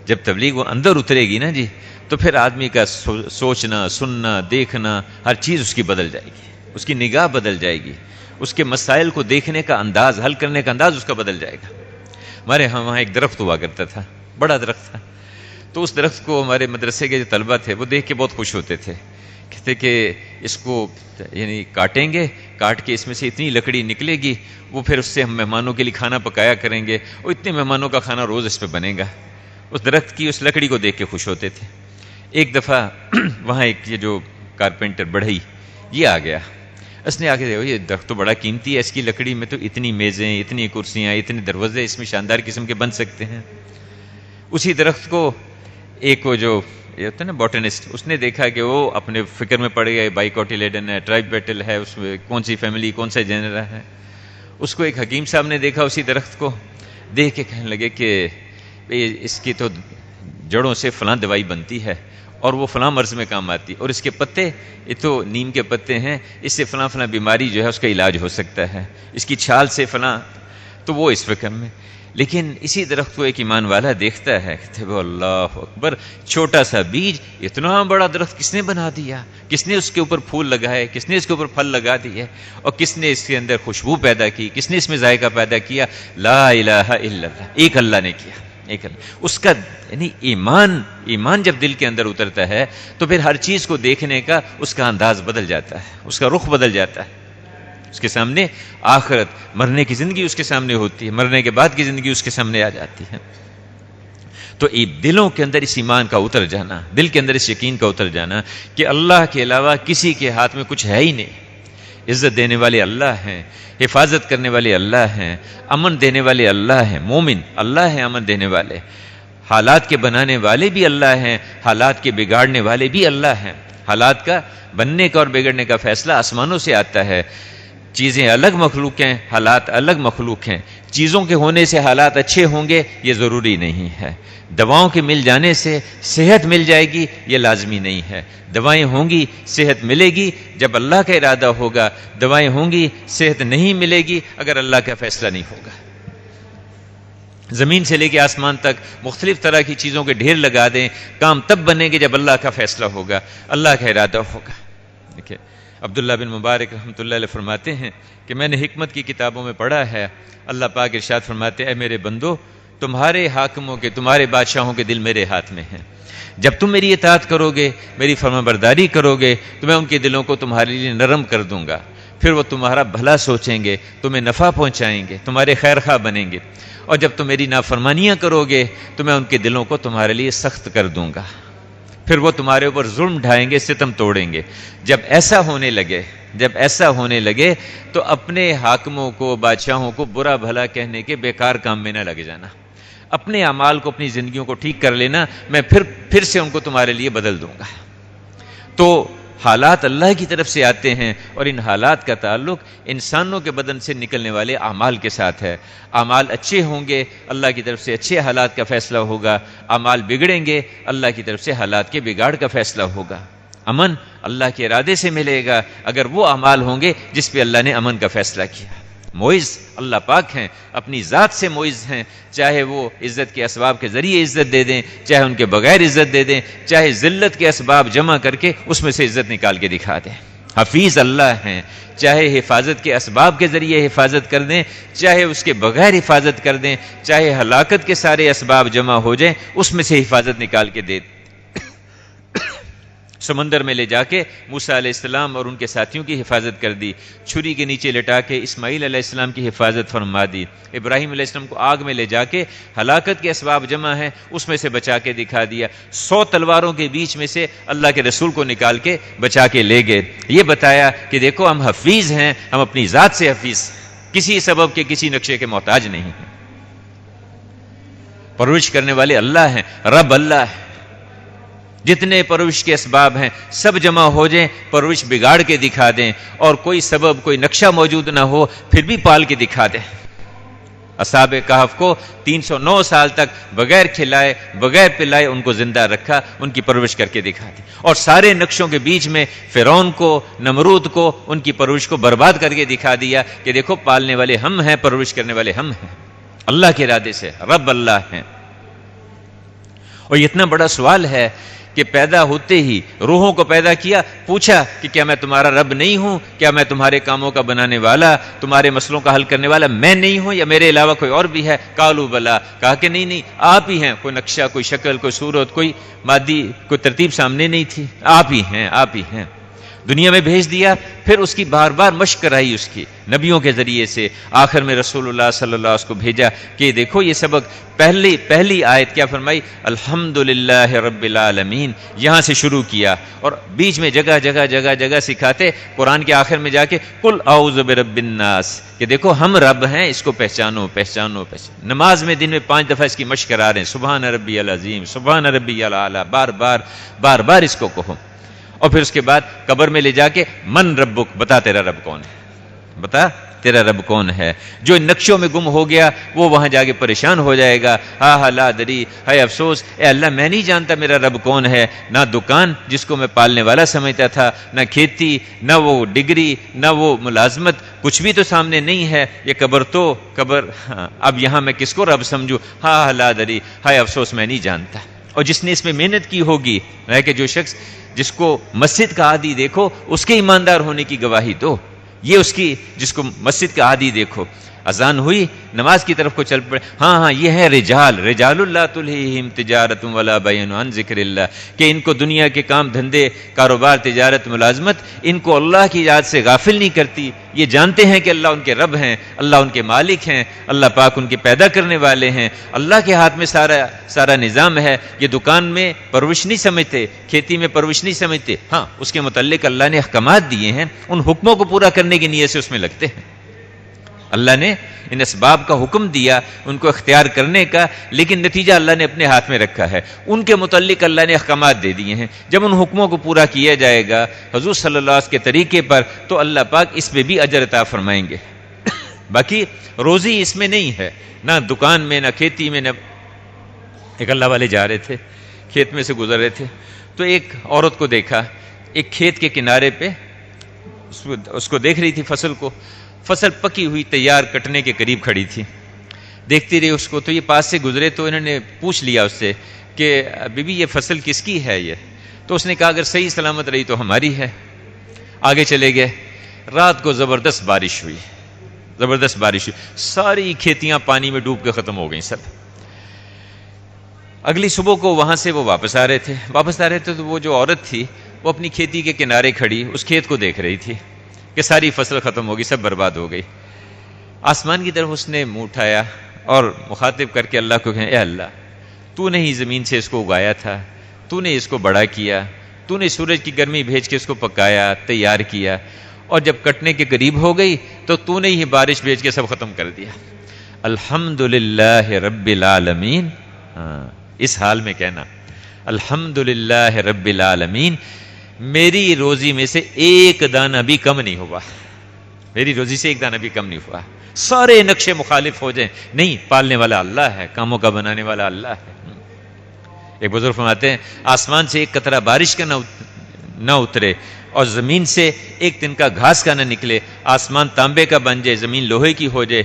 جب تبلیغ وہ اندر اترے گی نا جی، تو پھر آدمی کا سوچنا، سننا، دیکھنا، ہر چیز اس کی بدل جائے گی، اس کی نگاہ بدل جائے گی، اس کے مسائل کو دیکھنے کا انداز، حل کرنے کا انداز اس کا بدل جائے گا. ہمارے ہاں وہاں ایک درخت ہوا کرتا تھا، بڑا درخت تھا. تو اس درخت کو ہمارے مدرسے کے جو طلبہ تھے وہ دیکھ کے بہت خوش ہوتے تھے. کہتے کہ اس کو یعنی کاٹیں گے، کاٹ کے اس میں سے اتنی لکڑی نکلے گی، وہ پھر اس سے ہم مہمانوں کے لیے کھانا پکایا کریں گے، اور اتنے مہمانوں کا کھانا روز اس پہ بنے گا. اس درخت کی اس لکڑی کو دیکھ کے خوش ہوتے تھے. ایک دفعہ وہاں ایک یہ جو کارپینٹر بڑھئی یہ آ گیا. اس نے آ کے دیکھو یہ درخت تو بڑا قیمتی ہے، اس کی لکڑی میں تو اتنی میزیں، اتنی کرسیاں، اتنے دروازے اس میں شاندار قسم کے بن سکتے ہیں. اسی درخت کو ایک وہ جو یہ ہوتا ہے نا باٹنسٹ، اس نے دیکھا کہ وہ اپنے فکر میں پڑ گیا، بائیکوٹیلیڈن ہے، ٹرائب بیٹل ہے، اس میں کون سی فیملی، کون سا جنرا ہے. اس کو ایک حکیم صاحب نے دیکھا، اسی درخت کو دیکھ کے کہنے لگے کہ اس کی تو جڑوں سے فلاں دوائی بنتی ہے اور وہ فلاں مرض میں کام آتی، اور اس کے پتے، یہ تو نیم کے پتے ہیں، اس سے فلاں فلاں بیماری جو ہے اس کا علاج ہو سکتا ہے، اس کی چھال سے فلاں. تو وہ اس فکر میں. لیکن اسی درخت کو ایک ایمان والا دیکھتا ہے، کہتے ہیں اللہ اکبر، چھوٹا سا بیج اتنا بڑا درخت کس نے بنا دیا، کس نے اس کے اوپر پھول لگائے، کس نے اس کے اوپر پھل لگا دیے، اور کس نے اس کے اندر خوشبو پیدا کی، کس نے اس میں ذائقہ پیدا کیا. لا الہ الا اللہ، ایک اللہ نے کیا، ایک اللہ. اس کا یعنی ایمان جب دل کے اندر اترتا ہے تو پھر ہر چیز کو دیکھنے کا اس کا انداز بدل جاتا ہے، اس کا رخ بدل جاتا ہے. اس کے سامنے آخرت، مرنے کی زندگی اس کے سامنے ہوتی ہے، مرنے کے بعد کی زندگی اس کے سامنے آ جاتی ہے. تو دلوں کے اندر اس ایمان کا اتر جانا، دل کے اندر اس یقین کا اتر جانا کہ اللہ کے علاوہ کسی کے ہاتھ میں کچھ ہے ہی نہیں. عزت دینے والے اللہ ہیں، حفاظت کرنے والے اللہ ہیں، امن دینے والے اللہ ہیں. مومن اللہ ہیں امن دینے والے. حالات کے بنانے والے بھی اللہ ہیں، حالات کے بگاڑنے والے بھی اللہ ہیں. حالات کا بننے کا اور بگڑنے کا فیصلہ آسمانوں سے آتا ہے. چیزیں الگ مخلوق ہیں، حالات الگ مخلوق ہیں. چیزوں کے ہونے سے حالات اچھے ہوں گے یہ ضروری نہیں ہے. دواؤں کے مل جانے سے صحت مل جائے گی یہ لازمی نہیں ہے. دوائیں ہوں گی، صحت ملے گی جب اللہ کا ارادہ ہوگا. دوائیں ہوں گی، صحت نہیں ملے گی اگر اللہ کا فیصلہ نہیں ہوگا. زمین سے لے کے آسمان تک مختلف طرح کی چیزوں کے ڈھیر لگا دیں، کام تب بنے گے جب اللہ کا فیصلہ ہوگا، اللہ کا ارادہ ہوگا. دیکھیں عبداللہ بن مبارک رحمۃ اللہ علیہ فرماتے ہیں کہ میں نے حکمت کی کتابوں میں پڑھا ہے، اللہ پاک ارشاد فرماتے ہیں اے میرے بندو، تمہارے حاکموں کے، تمہارے بادشاہوں کے دل میرے ہاتھ میں ہیں. جب تم میری اطاعت کرو گے، میری فرمانبرداری کرو گے تو میں ان کے دلوں کو تمہارے لیے نرم کر دوں گا. پھر وہ تمہارا بھلا سوچیں گے، تمہیں نفع پہنچائیں گے، تمہارے خیر خواہ بنیں گے. اور جب تم میری نافرمانیاں کرو گے تو میں ان کے دلوں کو تمہارے لیے سخت کر دوں گا. پھر وہ تمہارے اوپر ظلم ڈھائیں گے، ستم توڑیں گے. جب ایسا ہونے لگے تو اپنے حاکموں کو، بادشاہوں کو برا بھلا کہنے کے بیکار کام میں نہ لگ جانا. اپنے اعمال کو، اپنی زندگیوں کو ٹھیک کر لینا، میں پھر سے ان کو تمہارے لیے بدل دوں گا. تو حالات اللہ کی طرف سے آتے ہیں اور ان حالات کا تعلق انسانوں کے بدن سے نکلنے والے اعمال کے ساتھ ہے. اعمال اچھے ہوں گے اللہ کی طرف سے اچھے حالات کا فیصلہ ہوگا، اعمال بگڑیں گے اللہ کی طرف سے حالات کے بگاڑ کا فیصلہ ہوگا. امن اللہ کے ارادے سے ملے گا اگر وہ اعمال ہوں گے جس پہ اللہ نے امن کا فیصلہ کیا. معز اللہ پاک ہیں، اپنی ذات سے معز ہیں، چاہے وہ عزت کے اسباب کے ذریعے عزت دے دیں، چاہے ان کے بغیر عزت دے دیں، چاہے ذلت کے اسباب جمع کر کے اس میں سے عزت نکال کے دکھا دیں. حفیظ اللہ ہیں، چاہے حفاظت کے اسباب کے ذریعے حفاظت کر دیں، چاہے اس کے بغیر حفاظت کر دیں، چاہے ہلاکت کے سارے اسباب جمع ہو جائیں اس میں سے حفاظت نکال کے دے دیں. سمندر میں لے جا کے موسیٰ علیہ السلام اور ان کے ساتھیوں کی حفاظت کر دی، چھری کے نیچے لٹا کے اسماعیل علیہ السلام کی حفاظت فرما دی، ابراہیم علیہ السلام کو آگ میں لے جا کے ہلاکت کے اسباب جمع ہیں اس میں سے بچا کے دکھا دیا، 100 تلواروں کے بیچ میں سے اللہ کے رسول کو نکال کے بچا کے لے گئے، یہ بتایا کہ دیکھو ہم حفیظ ہیں، ہم اپنی ذات سے حفیظ، کسی سبب کے کسی نقشے کے محتاج نہیں ہیں، پرورش کرنے والے اللہ ہیں، رب اللہ ہے، جتنے پرورش کے اسباب ہیں سب جمع ہو جائیں، پرورش بگاڑ کے دکھا دیں، اور کوئی سبب کوئی نقشہ موجود نہ ہو پھر بھی پال کے دکھا دیں۔ اصحاب کہف کو 309 سال تک بغیر کھلائے بغیر پلائے ان کو زندہ رکھا، ان کی پرورش کر کے دکھا دی، اور سارے نقشوں کے بیچ میں فرعون کو، نمرود کو، ان کی پرورش کو برباد کر کے دکھا دیا کہ دیکھو پالنے والے ہم ہیں، پرورش کرنے والے ہم ہیں، اللہ کے ارادے سے، رب اللہ ہیں۔ اور یہ اتنا بڑا سوال ہے کہ پیدا ہوتے ہی روحوں کو پیدا کیا، پوچھا کہ کیا میں تمہارا رب نہیں ہوں؟ کیا میں تمہارے کاموں کا بنانے والا، تمہارے مسئلوں کا حل کرنے والا میں نہیں ہوں، یا میرے علاوہ کوئی اور بھی ہے؟ قالوا بلا، کہا کہ نہیں آپ ہی ہیں، کوئی نقشہ، کوئی شکل، کوئی صورت، کوئی مادی کوئی ترتیب سامنے نہیں تھی، آپ ہی ہیں، آپ ہی ہیں۔ دنیا میں بھیج دیا، پھر اس کی بار بار مشق کرائی اس کی نبیوں کے ذریعے سے، آخر میں رسول اللہ صلی اللہ علیہ وسلم کو بھیجا کہ دیکھو یہ سبق، پہلی آیت کیا فرمائی؟ الحمدللہ رب العالمین، یہاں سے شروع کیا، اور بیچ میں جگہ جگہ سکھاتے، قرآن کے آخر میں جا کے قل اعوذ برب الناس، کہ دیکھو ہم رب ہیں، اس کو پہچانو۔ نماز میں دن میں 5 دفعہ اس کی مشق کرا رہے ہیں، سبحان ربی العظیم، سبحان ربی الاعلی، بار بار اس کو کہو۔ اور پھر اس کے بعد قبر میں لے جا کے من ربک، بتا تیرا رب کون ہے، بتا تیرا رب کون ہے۔ جو ان نقشوں میں گم ہو گیا وہ وہاں جا کے پریشان ہو جائے گا، ہاں لا دری، ہے افسوس، اے اللہ میں نہیں جانتا میرا رب کون ہے، نہ دکان جس کو میں پالنے والا سمجھتا تھا، نہ کھیتی، نہ وہ ڈگری، نہ وہ ملازمت، کچھ بھی تو سامنے نہیں ہے، یہ قبر اب یہاں میں کس کو رب سمجھوں، ہاں لا دری، ہے افسوس میں نہیں جانتا۔ اور جس نے اس میں محنت کی ہوگی، ہے کہ جو شخص جس کو مسجد کا عادی دیکھو اس کے ایماندار ہونے کی گواہی دو، یہ اس کی جس کو مسجد کا عادی دیکھو، اذان ہوئی نماز کی طرف کو چل پڑے، ہاں یہ ہے رجال اللہ تلہیہم تجارت ولا بیع عن ذکر اللہ، کہ ان کو دنیا کے کام دھندے، کاروبار، تجارت، ملازمت، ان کو اللہ کی یاد سے غافل نہیں کرتی، یہ جانتے ہیں کہ اللہ ان کے رب ہیں، اللہ ان کے مالک ہیں، اللہ پاک ان کے پیدا کرنے والے ہیں، اللہ کے ہاتھ میں سارا نظام ہے، یہ دکان میں پرورش نہیں سمجھتے، کھیتی میں پرورش نہیں سمجھتے، ہاں اس کے متعلق اللہ نے احکامات دیے ہیں، ان حکموں کو پورا کرنے کی نیت سے اس میں لگتے ہیں۔ اللہ نے ان اسباب کا حکم دیا ان کو اختیار کرنے کا، لیکن نتیجہ اللہ نے اپنے ہاتھ میں رکھا ہے، ان کے متعلق اللہ نے احکامات دے دیے ہیں، جب ان حکموں کو پورا کیا جائے گا حضور صلی اللہ علیہ وسلم کے طریقے پر تو اللہ پاک اس پہ بھی اجر عطا فرمائیں گے۔ باقی روزی اس میں نہیں ہے، نہ دکان میں، نہ کھیتی میں، نہ ایک اللہ والے جا رہے تھے، کھیت میں سے گزر رہے تھے، تو ایک عورت کو دیکھا، ایک کھیت کے کنارے پہ اس کو دیکھ رہی تھی، فصل پکی ہوئی تیار کٹنے کے قریب کھڑی تھی، دیکھتی رہی اس کو، تو یہ پاس سے گزرے تو انہوں نے پوچھ لیا اس سے کہ بی بی یہ فصل کس کی ہے یہ؟ تو اس نے کہا اگر صحیح سلامت رہی تو ہماری ہے۔ آگے چلے گئے، رات کو زبردست بارش ہوئی، ساری کھیتیاں پانی میں ڈوب کے ختم ہو گئیں سب۔ اگلی صبح کو وہاں سے وہ واپس آ رہے تھے تو وہ جو عورت تھی وہ اپنی کھیتی کے کنارے کھڑی اس کھیت کو دیکھ رہی تھی کہ ساری فصل ختم ہو گئی، سب برباد ہو گئی۔ آسمان کی طرف اس نے منہ اٹھایا اور مخاطب کر کے اللہ کو کہا، اے اللہ تو نے ہی زمین سے اس کو اگایا تھا، تو نے اس کو بڑا کیا، تو نے سورج کی گرمی بھیج کے اس کو پکایا، تیار کیا، اور جب کٹنے کے قریب ہو گئی تو نے ہی بارش بھیج کے سب ختم کر دیا۔ الحمدللہ رب العالمین، اس حال میں کہنا الحمدللہ رب العالمین، میری روزی میں سے ایک دانہ بھی کم نہیں ہوا، میری روزی سے ایک دانہ بھی کم نہیں ہوا، سارے نقشے مخالف ہو جائیں، نہیں، پالنے والا اللہ ہے، کاموں کا بنانے والا اللہ ہے۔ ایک بزرگ فرماتے ہیں آسمان سے ایک قطرہ بارش کا نہ اترے اور زمین سے ایک تنکا گھاس کا نہ نکلے، آسمان تانبے کا بن جائے، زمین لوہے کی ہو جائے،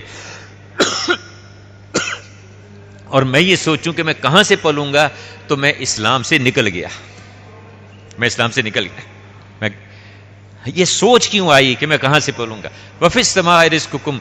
اور میں یہ سوچوں کہ میں کہاں سے پلوں گا، تو میں اسلام سے نکل گیا، میں یہ سوچ کیوں آئی کہ میں کہاں سے پلوں گا۔ وَفِي السَّمَاءِ رِزْقُكُمْ،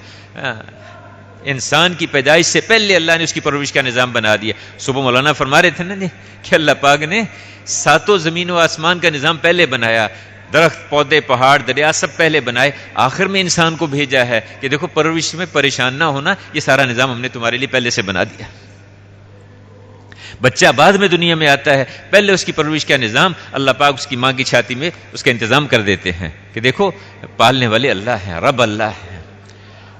انسان کی پیدائش سے پہلے اللہ نے اس کی پرورش کا نظام بنا دیا. صبح مولانا فرما رہے تھے نا کہ اللہ پاک نے ساتوں زمین و آسمان کا نظام پہلے بنایا, درخت پودے پہاڑ دریا سب پہلے بنائے, آخر میں انسان کو بھیجا ہے کہ دیکھو پرورش میں پریشان نہ ہونا, یہ سارا نظام ہم نے تمہارے لیے پہلے سے بنا دیا. بچہ بعد میں دنیا میں آتا ہے, پہلے اس کی پرورش کا نظام اللہ پاک اس کی ماں کی چھاتی میں اس کا انتظام کر دیتے ہیں کہ دیکھو پالنے والے اللہ ہیں, رب اللہ ہے.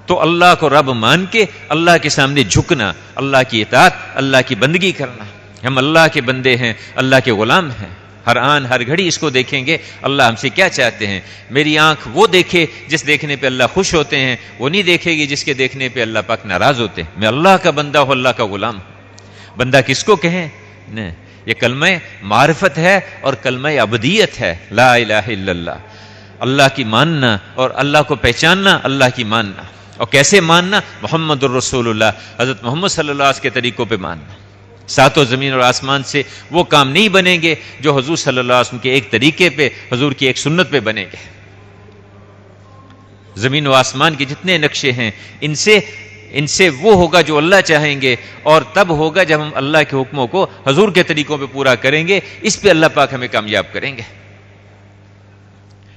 تو اللہ کو رب مان کے اللہ کے سامنے جھکنا, اللہ کی اطاعت, اللہ کی بندگی کرنا. ہم اللہ کے بندے ہیں, اللہ کے غلام ہیں. ہر آن ہر گھڑی اس کو دیکھیں گے اللہ ہم سے کیا چاہتے ہیں. میری آنکھ وہ دیکھے جس دیکھنے پہ اللہ خوش ہوتے ہیں, وہ نہیں دیکھے گی جس کے دیکھنے پہ اللہ پاک ناراض ہوتے ہیں. میں اللہ کا بندہ ہوں, اللہ کا غلام ہوں. بندہ کس کو کہیں؟ یہ کلمہ معرفت ہے اور کلمہ عبدیت ہے. لا الہ الا اللہ, اللہ کی ماننا اور اللہ کو پہچاننا, اللہ کی ماننا. اور کیسے ماننا؟ محمد الرسول اللہ, حضرت محمد صلی اللہ علیہ وسلم کے طریقوں پہ ماننا. ساتوں زمین اور آسمان سے وہ کام نہیں بنیں گے جو حضور صلی اللہ علیہ وسلم کے ایک طریقے پہ, حضور کی ایک سنت پہ بنیں گے. زمین و آسمان کے جتنے نقشے ہیں ان سے وہ ہوگا جو اللہ چاہیں گے, اور تب ہوگا جب ہم اللہ کے حکموں کو حضور کے طریقوں پہ پورا کریں گے. اس پہ اللہ پاک ہمیں کامیاب کریں گے.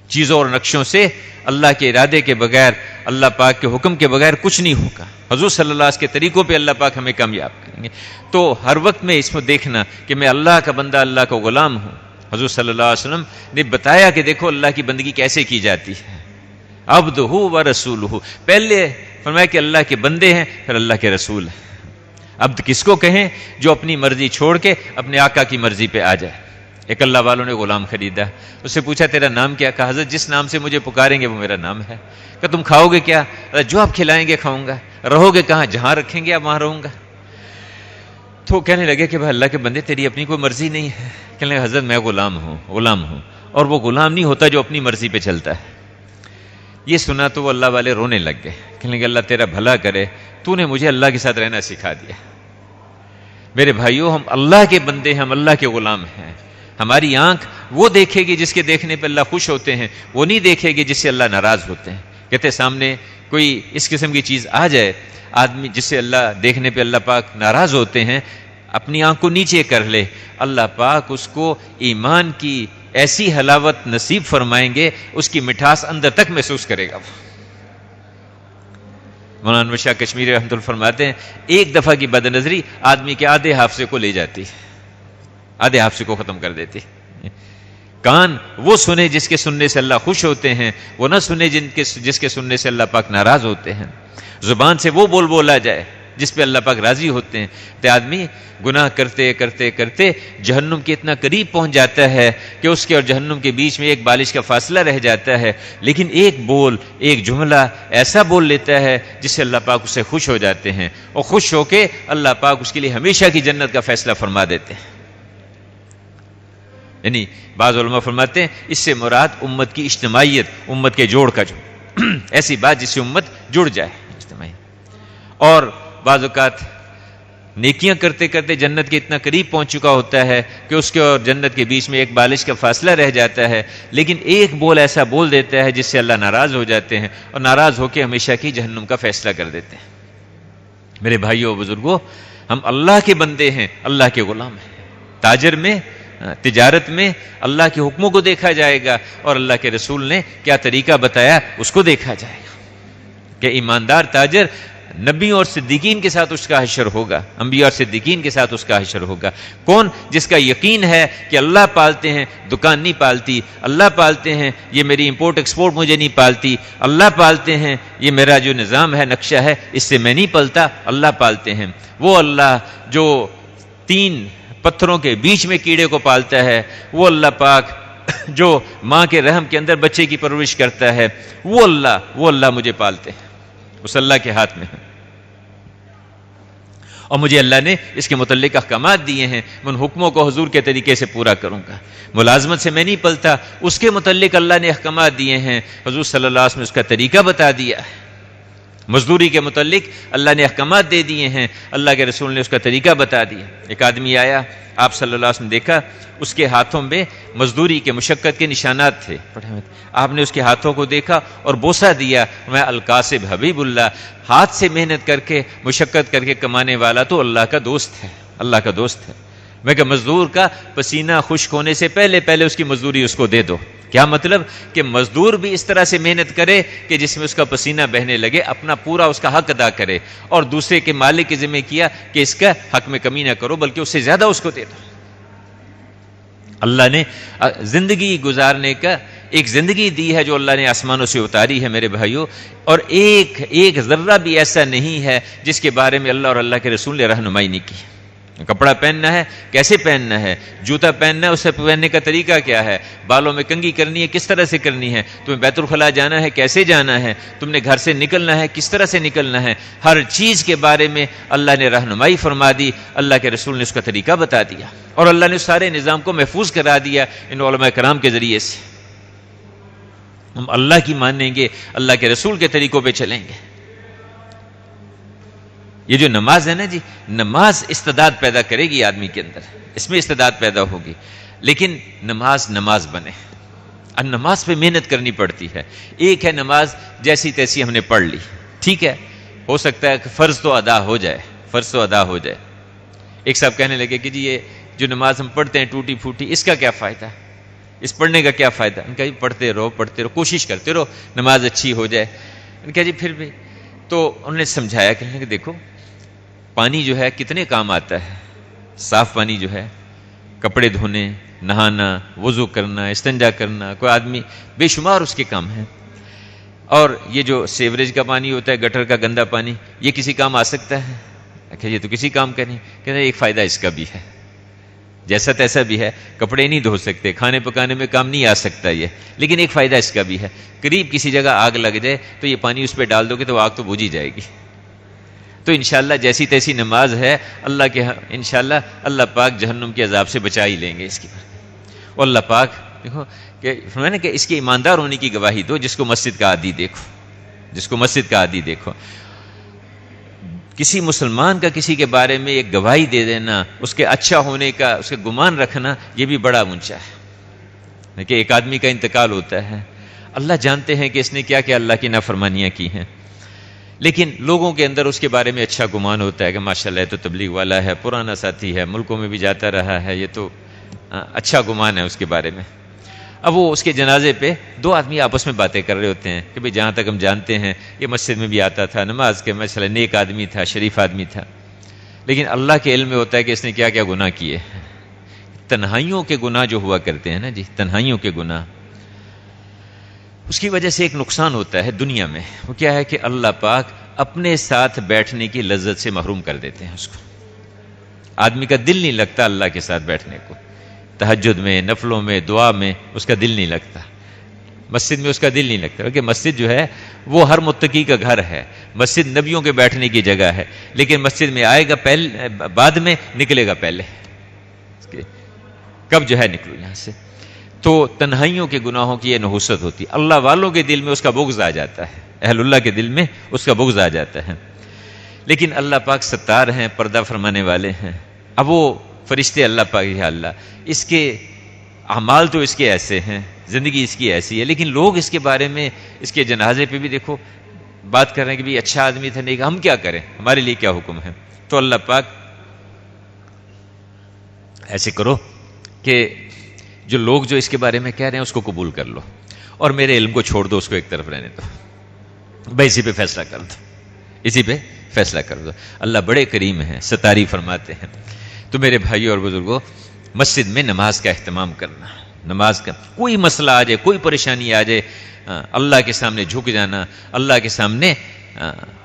چیزوں اور نقشوں سے اللہ کے ارادے کے بغیر, اللہ پاک کے حکم کے بغیر کچھ نہیں ہوگا. حضور صلی اللہ علیہ وسلم کے طریقوں پہ اللہ پاک ہمیں کامیاب کریں گے. تو ہر وقت میں اس کو دیکھنا کہ میں اللہ کا بندہ, اللہ کا غلام ہوں. حضور صلی اللہ علیہ وسلم نے بتایا کہ دیکھو اللہ کی بندگی کیسے کی جاتی ہے. عبدہ و رسولہ, پہلے فرمایا کہ اللہ کے بندے ہیں, پھر اللہ کے رسول ہیں. عبد کس کو کہیں؟ جو اپنی مرضی چھوڑ کے اپنے آقا کی مرضی پہ آ جائے. ایک اللہ والوں نے غلام خریدا, اس سے پوچھا تیرا نام کیا؟ کہا حضرت جس نام سے مجھے پکاریں گے وہ میرا نام ہے. کہ تم کھاؤ گے کیا؟ جو آپ کھلائیں گے کھاؤں گا. رہو گے کہاں؟ جہاں رکھیں گے آپ وہاں رہوں گا. تو کہنے لگے کہ بھائی اللہ کے بندے تیری اپنی کوئی مرضی نہیں ہے. کہنے لگے حضرت میں غلام ہوں, اور وہ غلام نہیں ہوتا جو اپنی مرضی پہ چلتا ہے. یہ سنا تو وہ اللہ والے رونے لگ گئے. کہنے لگے اللہ تیرا بھلا کرے, تو نے مجھے اللہ کے ساتھ رہنا سکھا دیا. میرے بھائیوں, ہم اللہ کے بندے ہیں, ہم اللہ کے غلام ہیں. ہماری آنکھ وہ دیکھے گی جس کے دیکھنے پہ اللہ خوش ہوتے ہیں, وہ نہیں دیکھے گی جس سے اللہ ناراض ہوتے ہیں. کہتے سامنے کوئی اس قسم کی چیز آ جائے, آدمی جس سے اللہ دیکھنے پہ اللہ پاک ناراض ہوتے ہیں, اپنی آنکھ کو نیچے کر لے, اللہ پاک اس کو ایمان کی ایسی حلاوت نصیب فرمائیں گے, اس کی مٹھاس اندر تک محسوس کرے گا. مولانا شاہ کشمیری رحمۃ اللہ فرماتے ہیں ایک دفعہ کی بد نظری آدمی کے آدھے حافظے کو لے جاتی, آدھے حافظے کو ختم کر دیتی. کان وہ سنے جس کے سننے سے اللہ خوش ہوتے ہیں, وہ نہ سنے جس کے سننے سے اللہ پاک ناراض ہوتے ہیں. زبان سے وہ بولا جائے جس پہ اللہ پاک راضی ہوتے ہیں. تو آدمی گناہ کرتے کرتے کرتے جہنم کے اتنا قریب پہنچ جاتا ہے کہ اس کے اور جہنم کے بیچ میں ایک بالش کا فاصلہ رہ جاتا ہے, لیکن ایک جملہ ایسا بول لیتا ہے جس سے اللہ پاک اس سے خوش ہو جاتے ہیں, اور خوش ہو کے اللہ پاک اس کے لیے ہمیشہ کی جنت کا فیصلہ فرما دیتے ہیں. یعنی بعض علماء فرماتے ہیں اس سے مراد امت کی اجتماعیت, امت کے جوڑ کا جو ایسی بات جس سے امت جڑ جائے اجتماعی. اور بعض اوقات نیکیاں کرتے کرتے جنت کے اتنا قریب پہنچ چکا ہوتا ہے کہ اس کے اور جنت کے بیچ میں ایک بالش کا فاصلہ رہ جاتا ہے, لیکن ایک بول ایسا بول دیتا ہے جس سے اللہ ناراض ہو جاتے ہیں, اور ناراض ہو کے ہمیشہ کی جہنم کا فیصلہ کر دیتے ہیں. میرے بھائیوں بزرگوں, ہم اللہ کے بندے ہیں, اللہ کے غلام ہیں. تاجر میں, تجارت میں اللہ کے حکموں کو دیکھا جائے گا, اور اللہ کے رسول نے کیا طریقہ بتایا اس کو دیکھا جائے گا. کہ ایماندار تاجر نبیوں اور صدیقین کے ساتھ اس کا حشر ہوگا, انبیاء اور صدیقین کے ساتھ اس کا حشر ہوگا. کون؟ جس کا یقین ہے کہ اللہ پالتے ہیں, دکان نہیں پالتی, اللہ پالتے ہیں, یہ میری امپورٹ ایکسپورٹ مجھے نہیں پالتی, اللہ پالتے ہیں, یہ میرا جو نظام ہے, نقشہ ہے, اس سے میں نہیں پلتا, اللہ پالتے ہیں. وہ اللہ جو 3 پتھروں کے بیچ میں کیڑے کو پالتا ہے, وہ اللہ پاک جو ماں کے رحم کے اندر بچے کی پرورش کرتا ہے, وہ اللہ مجھے پالتے ہیں, اس اللہ کے ہاتھ میں ہے. اور مجھے اللہ نے اس کے متعلق احکامات دیے ہیں, میں ان حکموں کو حضور کے طریقے سے پورا کروں گا. ملازمت سے میں نہیں پلتا, اس کے متعلق اللہ نے احکامات دیے ہیں, حضور صلی اللہ علیہ وسلم نے اس کا طریقہ بتا دیا ہے. مزدوری کے متعلق اللہ نے احکامات دے دیے ہیں، اللہ کے رسول نے اس کا طریقہ بتا دیا۔ ایک آدمی آیا، آپ صلی اللہ علیہ وسلم دیکھا، اس کے ہاتھوں میں مزدوری کے مشقت کے نشانات تھے، آپ نے اس کے ہاتھوں کو دیکھا اور بوسہ دیا، میں القاسب حبیب اللہ، ہاتھ سے محنت کر کے مشقت کر کے کمانے والا تو اللہ کا دوست ہے، اللہ کا دوست ہے۔ میں کہ مزدور کا پسینہ خشک ہونے سے پہلے اس کی مزدوری اس کو دے دو۔ کیا مطلب کہ مزدور بھی اس طرح سے محنت کرے کہ جس میں اس کا پسینہ بہنے لگے، اپنا پورا اس کا حق ادا کرے، اور دوسرے کے مالک کے ذمہ کیا کہ اس کا حق میں کمی نہ کرو بلکہ اس سے زیادہ اس کو دے دو۔ اللہ نے زندگی گزارنے کا ایک زندگی دی ہے جو اللہ نے آسمانوں سے اتاری ہے میرے بھائیوں، اور ایک ذرہ بھی ایسا نہیں ہے جس کے بارے میں اللہ اور اللہ کے رسول نے رہنمائی نہیں کی۔ کپڑا پہننا ہے کیسے پہننا ہے، جوتا پہننا ہے اسے پہننے کا طریقہ کیا ہے، بالوں میں کنگھی کرنی ہے کس طرح سے کرنی ہے، تمہیں بیت الخلاء جانا ہے کیسے جانا ہے، تم نے گھر سے نکلنا ہے کس طرح سے نکلنا ہے، ہر چیز کے بارے میں اللہ نے رہنمائی فرما دی، اللہ کے رسول نے اس کا طریقہ بتا دیا، اور اللہ نے سارے نظام کو محفوظ کرا دیا ان علماء کرام کے ذریعے سے۔ ہم اللہ کی مانیں گے، اللہ کے رسول کے طریقوں پہ چلیں گے۔ یہ جو نماز ہے نا جی، نماز استعداد پیدا کرے گی آدمی کے اندر، اس میں استعداد پیدا ہوگی، لیکن نماز بنے، اب نماز پہ محنت کرنی پڑتی ہے۔ ایک ہے نماز جیسی تیسی ہم نے پڑھ لی، ٹھیک ہے، ہو سکتا ہے کہ فرض تو ادا ہو جائے۔ ایک صاحب کہنے لگے کہ جی یہ جو نماز ہم پڑھتے ہیں ٹوٹی پھوٹی، اس کا کیا فائدہ، اس پڑھنے کا کیا فائدہ؟ ان کا جی پڑھتے رہو کوشش کرتے رہو نماز اچھی ہو جائے۔ ان کا جی پھر بھی، تو انہوں نے سمجھایا کہ دیکھو پانی جو ہے کتنے کام آتا ہے، صاف پانی جو ہے، کپڑے دھونے، نہانا، وضو کرنا، استنجا کرنا، کوئی آدمی بے شمار اس کے کام ہیں، اور یہ جو سیوریج کا پانی ہوتا ہے، گٹر کا گندا پانی، یہ کسی کام آ سکتا ہے؟ کہ یہ تو کسی کام کا نہیں۔ کہتے ہیں ایک فائدہ اس کا بھی ہے، جیسا تیسا بھی ہے، کپڑے نہیں دھو سکتے، کھانے پکانے میں کام نہیں آ سکتا یہ، لیکن ایک فائدہ اس کا بھی ہے، قریب کسی جگہ آگ لگ جائے تو یہ پانی اس پہ ڈال دو گے تو آگ تو بجھ ہی جائے گی۔ تو انشاءاللہ جیسی تیسی نماز ہے، انشاءاللہ اللہ پاک جہنم کے عذاب سے بچا ہی لیں گے اس کی برکت۔ اور اللہ پاک دیکھو کہ فرمایا نا کہ اس کے ایماندار ہونے کی گواہی دو جس کو مسجد کا عادی دیکھو، کسی مسلمان کا کسی کے بارے میں ایک گواہی دے دینا، اس کے اچھا ہونے کا اس کے گمان رکھنا، یہ بھی بڑا اونچا ہے کہ ایک آدمی کا انتقال ہوتا ہے، اللہ جانتے ہیں کہ اس نے کیا کیا اللہ کی نافرمانیاں کی ہیں، لیکن لوگوں کے اندر اس کے بارے میں اچھا گمان ہوتا ہے کہ ماشاءاللہ یہ تو تبلیغ والا ہے، پرانا ساتھی ہے، ملکوں میں بھی جاتا رہا ہے، یہ تو اچھا گمان ہے اس کے بارے میں۔ اب وہ اس کے جنازے پہ دو آدمی آپس میں باتیں کر رہے ہوتے ہیں کہ بھئی جہاں تک ہم جانتے ہیں یہ مسجد میں بھی آتا تھا، نماز کے مسئلہ، نیک آدمی تھا، شریف آدمی تھا، لیکن اللہ کے علم میں ہوتا ہے کہ اس نے کیا کیا گناہ کیے۔ تنہائیوں کے گناہ جو ہوا کرتے ہیں نا جی، تنہائیوں کے گناہ، اس کی وجہ سے ایک نقصان ہوتا ہے دنیا میں، وہ کیا ہے کہ اللہ پاک اپنے ساتھ بیٹھنے کی لذت سے محروم کر دیتے ہیں اس کو۔ آدمی کا دل نہیں لگتا اللہ کے ساتھ بیٹھنے کو، تہجد میں، نفلوں میں، دعا میں اس کا دل نہیں لگتا، مسجد میں اس کا دل نہیں لگتا، کیونکہ مسجد جو ہے وہ ہر متقی کا گھر ہے، مسجد نبیوں کے بیٹھنے کی جگہ ہے، لیکن مسجد میں آئے گا پہلے، بعد میں نکلے گا پہلے، کب جو ہے نکلو یہاں سے۔ تو تنہائیوں کے گناہوں کی یہ نحوست ہوتی ہے، اللہ والوں کے دل میں اس کا بغض آ جاتا ہے، اہل اللہ کے دل میں اس کا بغض آ جاتا ہے، لیکن اللہ پاک ستار ہیں، پردہ فرمانے والے ہیں۔ اب وہ فرشتے اللہ پاک، یا اللہ اس کے اعمال تو اس کے ایسے ہیں، زندگی اس کی ایسی ہے، لیکن لوگ اس کے بارے میں، اس کے جنازے پہ بھی دیکھو بات کر رہے ہیں کہ بھی اچھا آدمی تھا، نہیں، ہم کیا کریں، ہمارے لیے کیا حکم ہے۔ تو اللہ پاک ایسے کرو کہ جو لوگ جو اس کے بارے میں کہہ رہے ہیں اس کو قبول کر لو، اور میرے علم کو چھوڑ دو، اس کو ایک طرف رہنے دو، بھائی اسی پہ فیصلہ کر دو، اسی پہ فیصلہ کر دو۔ اللہ بڑے کریم ہیں، ستاری فرماتے ہیں۔ تو میرے بھائیوں اور بزرگوں، مسجد میں نماز کا اہتمام کرنا، نماز کا کوئی مسئلہ آ جائے، کوئی پریشانی آ جائے، اللہ کے سامنے جھک جانا، اللہ کے سامنے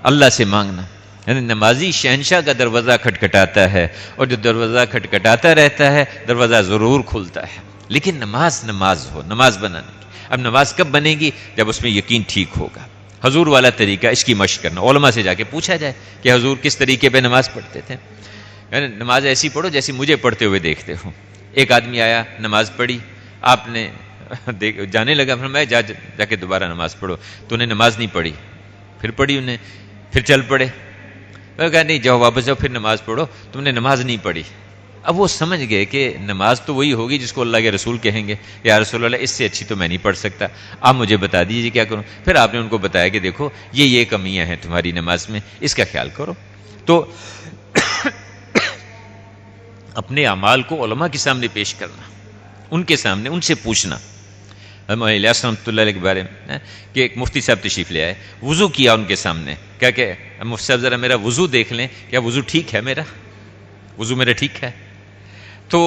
اللہ سے مانگنا، یعنی نمازی شہنشاہ کا دروازہ کھٹکھٹاتا ہے، اور جو دروازہ کھٹکھٹاتا رہتا ہے دروازہ ضرور کھلتا ہے، لیکن نماز ہو، نماز بنانے کی۔ اب نماز کب بنے گی؟ جب اس میں یقین ٹھیک ہوگا۔ حضور والا طریقہ، اس کی مشق کرنا، علماء سے جا کے پوچھا جائے کہ حضور کس طریقے پہ نماز پڑھتے تھے، یعنی نماز ایسی پڑھو جیسی مجھے پڑھتے ہوئے دیکھتے ہو۔ ایک آدمی آیا، نماز پڑھی، آپ نے جانے لگا، فرمایا جا کے دوبارہ نماز پڑھو، تو انہیں نماز نہیں پڑھی، پھر پڑھی انہیں، پھر چل پڑے. کہا نہیں جاؤ واپس جاؤ، پھر نماز پڑھو، تم نے نماز نہیں پڑھی. اب وہ سمجھ گئے کہ نماز تو وہی ہوگی جس کو اللہ کے رسول کہیں گے، یا رسول اللہ اس سے اچھی تو میں نہیں پڑھ سکتا، آپ مجھے بتا دیجیے کیا کروں. پھر آپ نے ان کو بتایا کہ دیکھو یہ کمیاں ہیں تمہاری نماز میں، اس کا خیال کرو. تو اپنے اعمال کو علماء کے سامنے پیش کرنا، ان کے سامنے ان سے پوچھنا. الیاس رحمۃ اللہ علیہ کے بارے میں کہ ایک مفتی صاحب تشریف لے آئے، وضو کیا ان کے سامنے، کیا کہ مفتی صاحب ذرا میرا وضو دیکھ لیں، کیا وضو ٹھیک ہے، میرا وضو میرا ٹھیک ہے. تو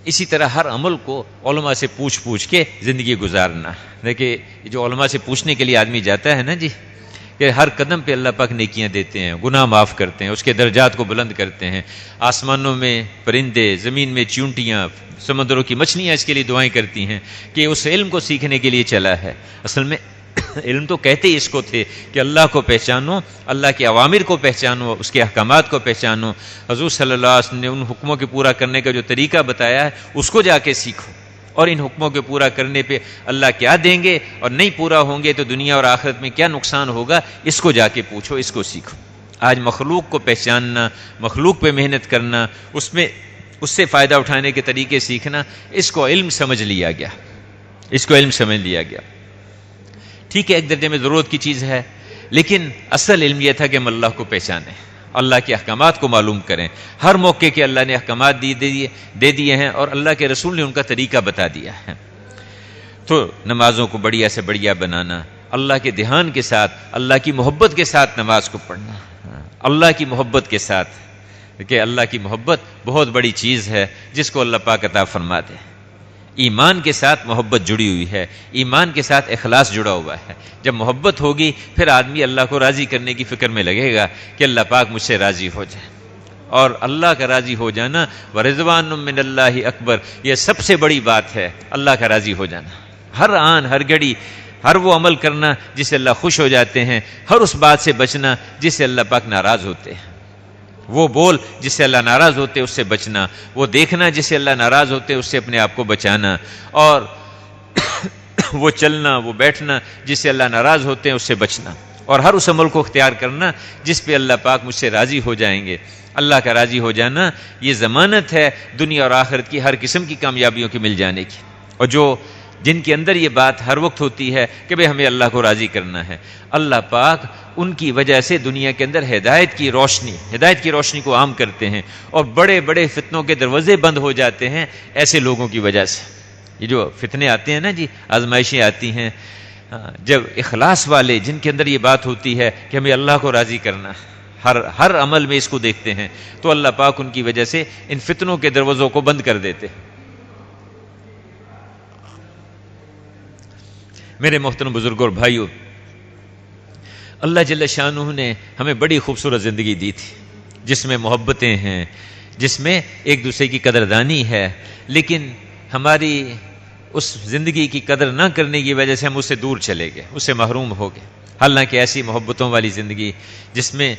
اسی طرح ہر عمل کو علماء سے پوچھ کے زندگی گزارنا. دیکھیے جو علماء سے پوچھنے کے لیے آدمی جاتا ہے نا جی، کہ ہر قدم پہ اللہ پاک نیکیاں دیتے ہیں، گناہ معاف کرتے ہیں، اس کے درجات کو بلند کرتے ہیں. آسمانوں میں پرندے، زمین میں چیونٹیاں، سمندروں کی مچھلیاں اس کے لیے دعائیں کرتی ہیں کہ اس علم کو سیکھنے کے لیے چلا ہے. اصل میں علم تو کہتے ہی اس کو تھے کہ اللہ کو پہچانو، اللہ کے اوامر کو پہچانو، اس کے احکامات کو پہچانو. حضور صلی اللہ علیہ وسلم نے ان حکموں کے پورا کرنے کا جو طریقہ بتایا ہے اس کو جا کے سیکھو، اور ان حکموں کے پورا کرنے پہ اللہ کیا دیں گے، اور نہیں پورا ہوں گے تو دنیا اور آخرت میں کیا نقصان ہوگا، اس کو جا کے پوچھو، اس کو سیکھو. آج مخلوق کو پہچاننا، مخلوق پہ محنت کرنا، اس سے فائدہ اٹھانے کے طریقے سیکھنا، اس کو علم سمجھ لیا گیا، اس کو علم سمجھ لیا گیا. ٹھیک ہے ایک درجے میں ضرورت کی چیز ہے، لیکن اصل علم یہ تھا کہ ہم اللہ کو پہچانیں، اللہ کے احکامات کو معلوم کریں. ہر موقع کے اللہ نے احکامات دے دیے ہیں، اور اللہ کے رسول نے ان کا طریقہ بتا دیا ہے. تو نمازوں کو بڑھیا سے بڑھیا بنانا، اللہ کے دھیان کے ساتھ، اللہ کی محبت کے ساتھ نماز کو پڑھنا، اللہ کی محبت کے ساتھ، کہ اللہ کی محبت بہت بڑی چیز ہے جس کو اللہ پاک عطا فرما دے. ایمان کے ساتھ محبت جڑی ہوئی ہے، ایمان کے ساتھ اخلاص جڑا ہوا ہے. جب محبت ہوگی پھر آدمی اللہ کو راضی کرنے کی فکر میں لگے گا کہ اللہ پاک مجھ سے راضی ہو جائے. اور اللہ کا راضی ہو جانا، ورضوان من اللہ اکبر، یہ سب سے بڑی بات ہے، اللہ کا راضی ہو جانا. ہر آن ہر گھڑی ہر وہ عمل کرنا جس سے اللہ خوش ہو جاتے ہیں، ہر اس بات سے بچنا جس سے اللہ پاک ناراض ہوتے ہیں. وہ بول جس سے اللہ ناراض ہوتے اس سے بچنا، وہ دیکھنا جس سے اللہ ناراض ہوتے اس سے اپنے آپ کو بچانا، اور وہ چلنا وہ بیٹھنا جس سے اللہ ناراض ہوتے ہیں اس سے بچنا، اور ہر اس عمل کو اختیار کرنا جس پہ اللہ پاک مجھ سے راضی ہو جائیں گے. اللہ کا راضی ہو جانا یہ ضمانت ہے دنیا اور آخرت کی ہر قسم کی کامیابیوں کی مل جانے کی. اور جن کے اندر یہ بات ہر وقت ہوتی ہے کہ بھئی ہمیں اللہ کو راضی کرنا ہے، اللہ پاک ان کی وجہ سے دنیا کے اندر ہدایت کی روشنی کو عام کرتے ہیں، اور بڑے بڑے فتنوں کے دروازے بند ہو جاتے ہیں ایسے لوگوں کی وجہ سے. یہ جو فتنے آتے ہیں نا جی، آزمائشیں آتی ہیں، جب اخلاص والے جن کے اندر یہ بات ہوتی ہے کہ ہمیں اللہ کو راضی کرنا، ہر عمل میں اس کو دیکھتے ہیں، تو اللہ پاک ان کی وجہ سے ان فتنوں کے دروازوں کو بند کر دیتے. میرے محترم بزرگوں اور بھائیوں، اللہ جل شانہ نے ہمیں بڑی خوبصورت زندگی دی تھی جس میں محبتیں ہیں، جس میں ایک دوسرے کی قدردانی ہے، لیکن ہماری اس زندگی کی قدر نہ کرنے کی وجہ سے ہم اس سے دور چلے گئے، اس سے محروم ہو گئے. حالانکہ ایسی محبتوں والی زندگی جس میں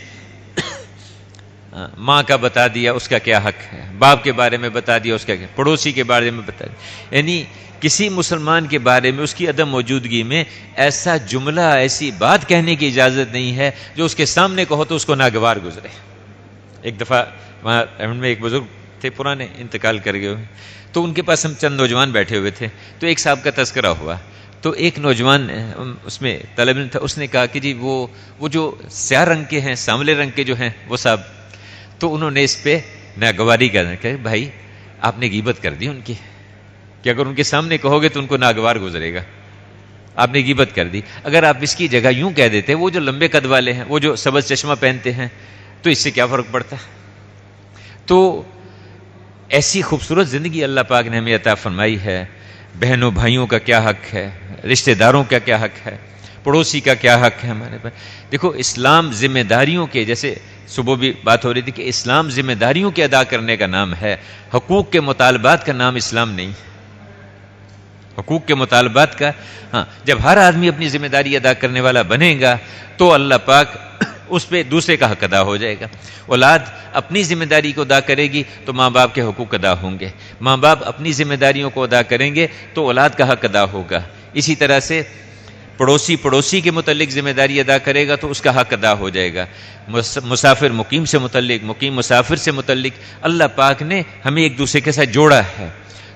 ماں کا بتا دیا اس کا کیا حق ہے، باپ کے بارے میں بتا دیا اس کا کیا، پڑوسی کے بارے میں بتا دیا، یعنی کسی مسلمان کے بارے میں اس کی عدم موجودگی میں ایسا جملہ ایسی بات کہنے کی اجازت نہیں ہے جو اس کے سامنے کہو تو اس کو ناگوار گزرے. ایک دفعہ وہاں میں ایک بزرگ تھے پرانے، انتقال کر گئے ہوئے، تو ان کے پاس ہم چند نوجوان بیٹھے ہوئے تھے، تو ایک صاحب کا تذکرہ ہوا. تو ایک نوجوان اس میں طالب علم تھا، اس نے کہا کہ جی وہ جو سیاہ رنگ کے ہیں، سانولے رنگ کے جو ہیں وہ صاحب، تو انہوں نے اس پہ ناگواری کرنا کہ بھائی آپ نے غیبت کر دی ان کی، کہ اگر ان کے سامنے کہو گے تو ان کو ناگوار گزرے گا، آپ نے غیبت کر دی. اگر آپ اس کی جگہ یوں کہہ دیتے وہ جو لمبے قد والے ہیں، وہ جو سبز چشمہ پہنتے ہیں، تو اس سے کیا فرق پڑتا. تو ایسی خوبصورت زندگی اللہ پاک نے ہمیں عطا فرمائی ہے. بہنوں بھائیوں کا کیا حق ہے، رشتہ داروں کا کیا حق ہے، پڑوسی کا کیا حق ہے ہمارے پر. دیکھو اسلام ذمہ داریوں کے، جیسے صبح بھی بات ہو رہی تھی کہ اسلام ذمہ داریوں کے ادا کرنے کا نام ہے، حقوق کے مطالبات کا نام اسلام نہیں. حقوق کے مطالبات کا، ہاں جب ہر آدمی اپنی ذمہ داری ادا کرنے والا بنے گا تو اللہ پاک اس پہ دوسرے کا حق ادا ہو جائے گا. اولاد اپنی ذمہ داری کو ادا کرے گی تو ماں باپ کے حقوق ادا ہوں گے، ماں باپ اپنی ذمہ داریوں کو ادا کریں گے تو اولاد کا حق ادا ہوگا. اسی طرح سے پڑوسی کے متعلق ذمہ داری ادا کرے گا تو اس کا حق ادا ہو جائے گا. مسافر مقیم سے متعلق، مقیم مسافر سے متعلق اللہ پاک نے ہمیں ایک دوسرے کے ساتھ جوڑا ہے،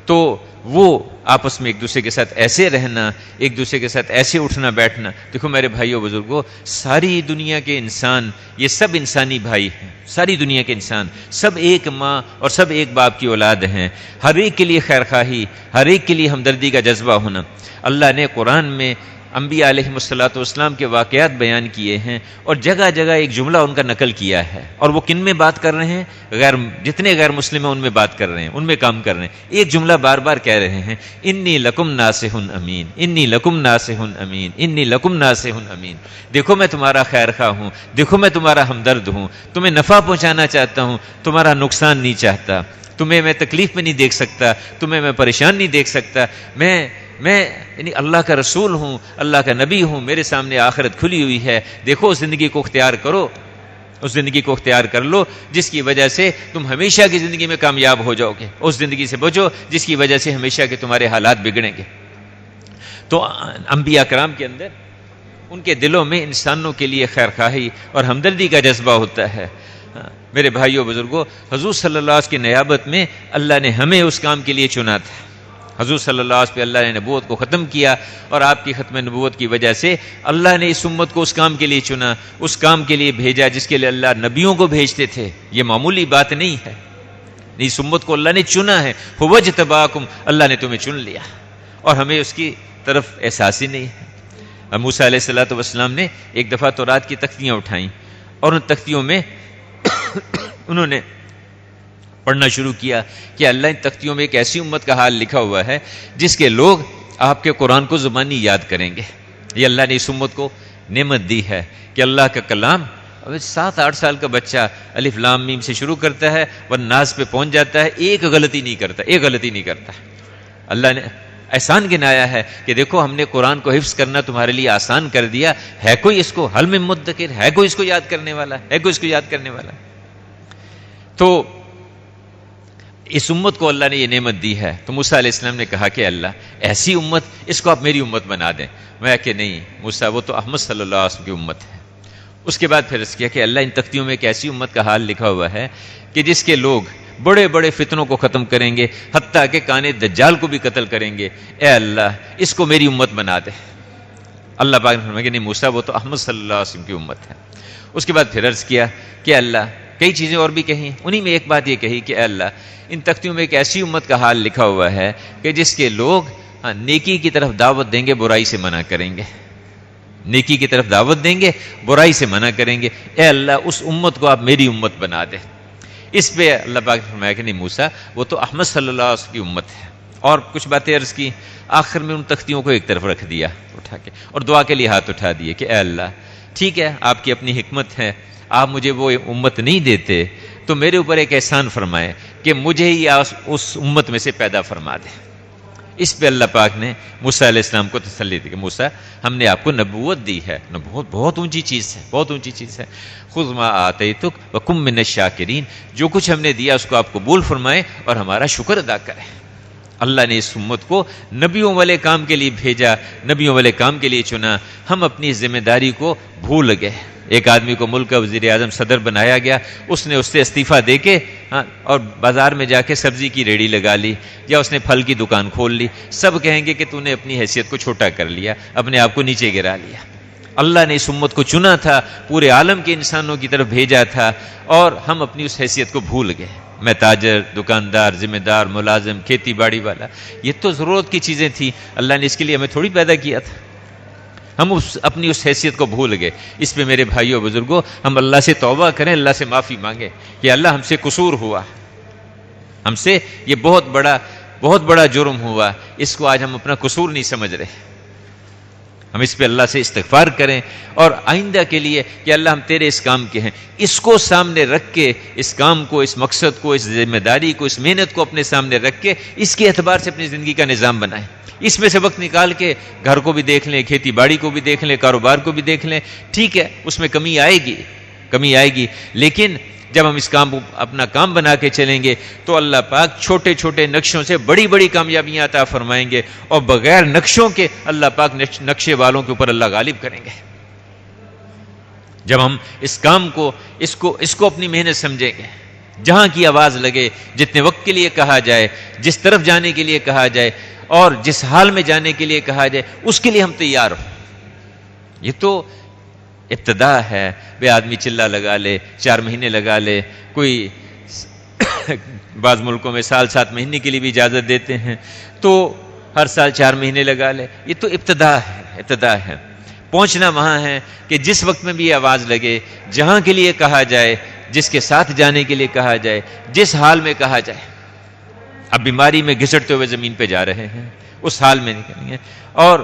تو وہ آپس میں ایک دوسرے کے ساتھ ایسے رہنا، ایک دوسرے کے ساتھ ایسے اٹھنا بیٹھنا. دیکھو میرے بھائیوں بزرگوں، ساری دنیا کے انسان یہ سب انسانی بھائی ہیں، ساری دنیا کے انسان سب ایک ماں اور سب ایک باپ کی اولاد ہیں. ہر ایک کے لیے خیر خواہی، ہر ایک کے لیے ہمدردی کا جذبہ ہونا. اللہ نے قرآن میں انبیاء علیہ الصلوۃ کے واقعات بیان کیے ہیں اور جگہ جگہ ایک جملہ ان کا نقل کیا ہے. اور وہ کن میں بات کر رہے ہیں؟ جتنے غیر مسلم ہیں ان میں بات کر رہے ہیں، ان میں کام کر رہے ہیں. ایک جملہ بار بار کہہ رہے ہیں، انی لکم ناصح امین، انی لکم ناصح امین، انی لکم ناصح امین. دیکھو میں تمہارا خیر خواہ ہوں، دیکھو میں تمہارا ہمدرد ہوں، تمہیں نفع پہنچانا چاہتا ہوں، تمہارا نقصان نہیں چاہتا. تمہیں میں تکلیف میں نہیں دیکھ سکتا، تمہیں میں پریشان نہیں دیکھ سکتا. میں یعنی اللہ کا رسول ہوں، اللہ کا نبی ہوں، میرے سامنے آخرت کھلی ہوئی ہے. دیکھو اس زندگی کو اختیار کرو، اس زندگی کو اختیار کر لو جس کی وجہ سے تم ہمیشہ کی زندگی میں کامیاب ہو جاؤ گے. اس زندگی سے بچو جس کی وجہ سے ہمیشہ کے تمہارے حالات بگڑیں گے. تو انبیاء کرام کے اندر، ان کے دلوں میں انسانوں کے لیے خیر خواہی اور ہمدردی کا جذبہ ہوتا ہے. میرے بھائیوں بزرگوں، حضور صلی اللہ علیہ وسلم کی نیابت میں اللہ نے ہمیں اس کام کے لیے چنا تھا. حضور صلی اللہ علیہ وسلم پہ اللہ نے نبوت کو ختم کیا، اور آپ کی ختم نبوت کی وجہ سے اللہ نے اس امت کو اس کام کے لیے چنا، اس کام کے لیے بھیجا جس کے لیے اللہ نبیوں کو بھیجتے تھے. یہ معمولی بات نہیں ہے، اس امت کو اللہ نے چنا ہے. فوجتباکم، اللہ نے تمہیں چن لیا، اور ہمیں اس کی طرف احساس ہی نہیں ہے. موسیٰ علیہ الصلوۃ والسلام نے ایک دفعہ تورات کی تختیاں اٹھائیں، اور ان تختیوں میں انہوں نے پڑھنا شروع کیا کہ اللہ ان تختیوں میں ایک ایسی امت کا حال لکھا ہوا ہے جس کے لوگ آپ کے قرآن کو زبانی یاد کریں گے. یہ اللہ نے اس امت کو نعمت دی ہے کہ اللہ کا کلام 7-8 سال کا بچہ الف لام میم سے شروع کرتا ہے والناس پہ پہنچ جاتا ہے، ایک غلطی نہیں کرتا. اللہ نے احسان گنایا ہے کہ دیکھو ہم نے قرآن کو حفظ کرنا تمہارے لیے آسان کر دیا. ہے کوئی اس کو حل میں مدکر، ہے کوئی اس کو یاد کرنے والا، تو اس امت کو اللہ نے یہ نعمت دی ہے. تو موسیٰ علیہ السلام نے کہا کہ اللہ ایسی امت، اس کو آپ میری امت بنا دیں. میں کہ نہیں موسیٰ، وہ تو احمد صلی اللہ علیہ وسلم کی امت ہے. اس کے بعد پھر اس کیا کہ اللہ ان تختیوں میں ایک ایسی امت کا حال لکھا ہوا ہے کہ جس کے لوگ بڑے بڑے فتنوں کو ختم کریں گے، حتیٰ کہ کانے دجال کو بھی قتل کریں گے. اے اللہ اس کو میری امت بنا دے. اللہ پاک نے فرمایا کہ نہیں موسیٰ، وہ تو احمد صلی اللہ علیہ وسلم کی امت ہے. اس کے بعد پھر عرض کیا کہ اللہ، کئی چیزیں اور بھی کہیں، انہی میں ایک بات یہ کہی کہ اے اللہ ان تختیوں میں ایک ایسی امت کا حال لکھا ہوا ہے کہ جس کے لوگ نیکی کی طرف دعوت دیں گے، برائی سے منع کریں گے. نیکی کی طرف دعوت دیں گے، برائی سے منع کریں گے. اے اللہ اس امت کو آپ میری امت بنا دے. اس پہ اللہ پاک نے فرمایا کہ نہیں موسیٰ، وہ تو احمد صلی اللہ علیہ وسلم کی امت ہے. اور کچھ باتیں عرض کی. آخر میں ان تختیوں کو ایک طرف رکھ دیا اٹھا کے، اور دعا کے لیے ہاتھ اٹھا دیے کہ اے اللہ ٹھیک ہے، آپ کی اپنی حکمت ہے، آپ مجھے وہ امت نہیں دیتے تو میرے اوپر ایک احسان فرمائے کہ مجھے ہی اس امت میں سے پیدا فرما دے. اس پہ اللہ پاک نے موسیٰ علیہ السلام کو تسلی دی کہ موسیٰ ہم نے آپ کو نبوت دی ہے. نبوت بہت اونچی چیز ہے، بہت اونچی چیز ہے. خذ ما آتیتک وکن من الشاکرین، جو کچھ ہم نے دیا اس کو آپ قبول فرمائے اور ہمارا شکر ادا کریں. اللہ نے اس امت کو نبیوں والے کام کے لیے بھیجا، نبیوں والے کام کے لیے چنا. ہم اپنی ذمہ داری کو بھول گئے. ایک آدمی کو ملک کا وزیر اعظم صدر بنایا گیا، اس نے اس سے استعفیٰ دے کے اور بازار میں جا کے سبزی کی ریڑھی لگا لی یا اس نے پھل کی دکان کھول لی. سب کہیں گے کہ تو نے اپنی حیثیت کو چھوٹا کر لیا، اپنے آپ کو نیچے گرا لیا. اللہ نے اس امت کو چنا تھا، پورے عالم کے انسانوں کی طرف بھیجا تھا، اور ہم اپنی اس حیثیت کو بھول گئے. میں تاجر، دکاندار، ذمہ دار، ملازم، کھیتی باڑی والا، یہ تو ضرورت کی چیزیں تھیں. اللہ نے اس کے لیے ہمیں تھوڑی پیدا کیا تھا. ہم اپنی اس حیثیت کو بھول گئے. اس پہ میرے بھائیوں بزرگوں ہم اللہ سے توبہ کریں، اللہ سے معافی مانگیں کہ اللہ ہم سے قصور ہوا، ہم سے یہ بہت بڑا جرم ہوا. اس کو آج ہم اپنا قصور نہیں سمجھ رہے. ہم اس پہ اللہ سے استغفار کریں اور آئندہ کے لیے کہ اللہ ہم تیرے اس کام کے ہیں، اس کو سامنے رکھ کے، اس کام کو، اس مقصد کو، اس ذمہ داری کو، اس محنت کو اپنے سامنے رکھ کے اس کے اعتبار سے اپنی زندگی کا نظام بنائیں. اس میں سے وقت نکال کے گھر کو بھی دیکھ لیں، کھیتی باڑی کو بھی دیکھ لیں، کاروبار کو بھی دیکھ لیں. ٹھیک ہے اس میں کمی آئے گی، لیکن جب ہم اس کام کو اپنا کام بنا کے چلیں گے تو اللہ پاک چھوٹے چھوٹے نقشوں سے بڑی بڑی کامیابیاں عطا فرمائیں گے، اور بغیر نقشوں کے اللہ پاک نقشے والوں کے اوپر اللہ غالب کریں گے۔ جب ہم اس کام کو اس کو اپنی محنت سمجھیں گے، جہاں کی آواز لگے، جتنے وقت کے لیے کہا جائے، جس طرف جانے کے لیے کہا جائے اور جس حال میں جانے کے لیے کہا جائے، اس کے لیے ہم تیار ہوں۔ یہ تو ابتدا ہے۔ بے آدمی چلہ لگا لے، 4 مہینے لگا لے، کوئی بعض ملکوں میں سال 7 مہینے کے لیے بھی اجازت دیتے ہیں، تو ہر سال 4 مہینے لگا لے۔ یہ تو ابتدا ہے۔ پہنچنا وہاں ہے کہ جس وقت میں بھی آواز لگے، جہاں کے لیے کہا جائے، جس کے ساتھ جانے کے لیے کہا جائے، جس حال میں کہا جائے۔ اب بیماری میں گھسٹتے ہوئے زمین پہ جا رہے ہیں، اس حال میں نکلیں گے، اور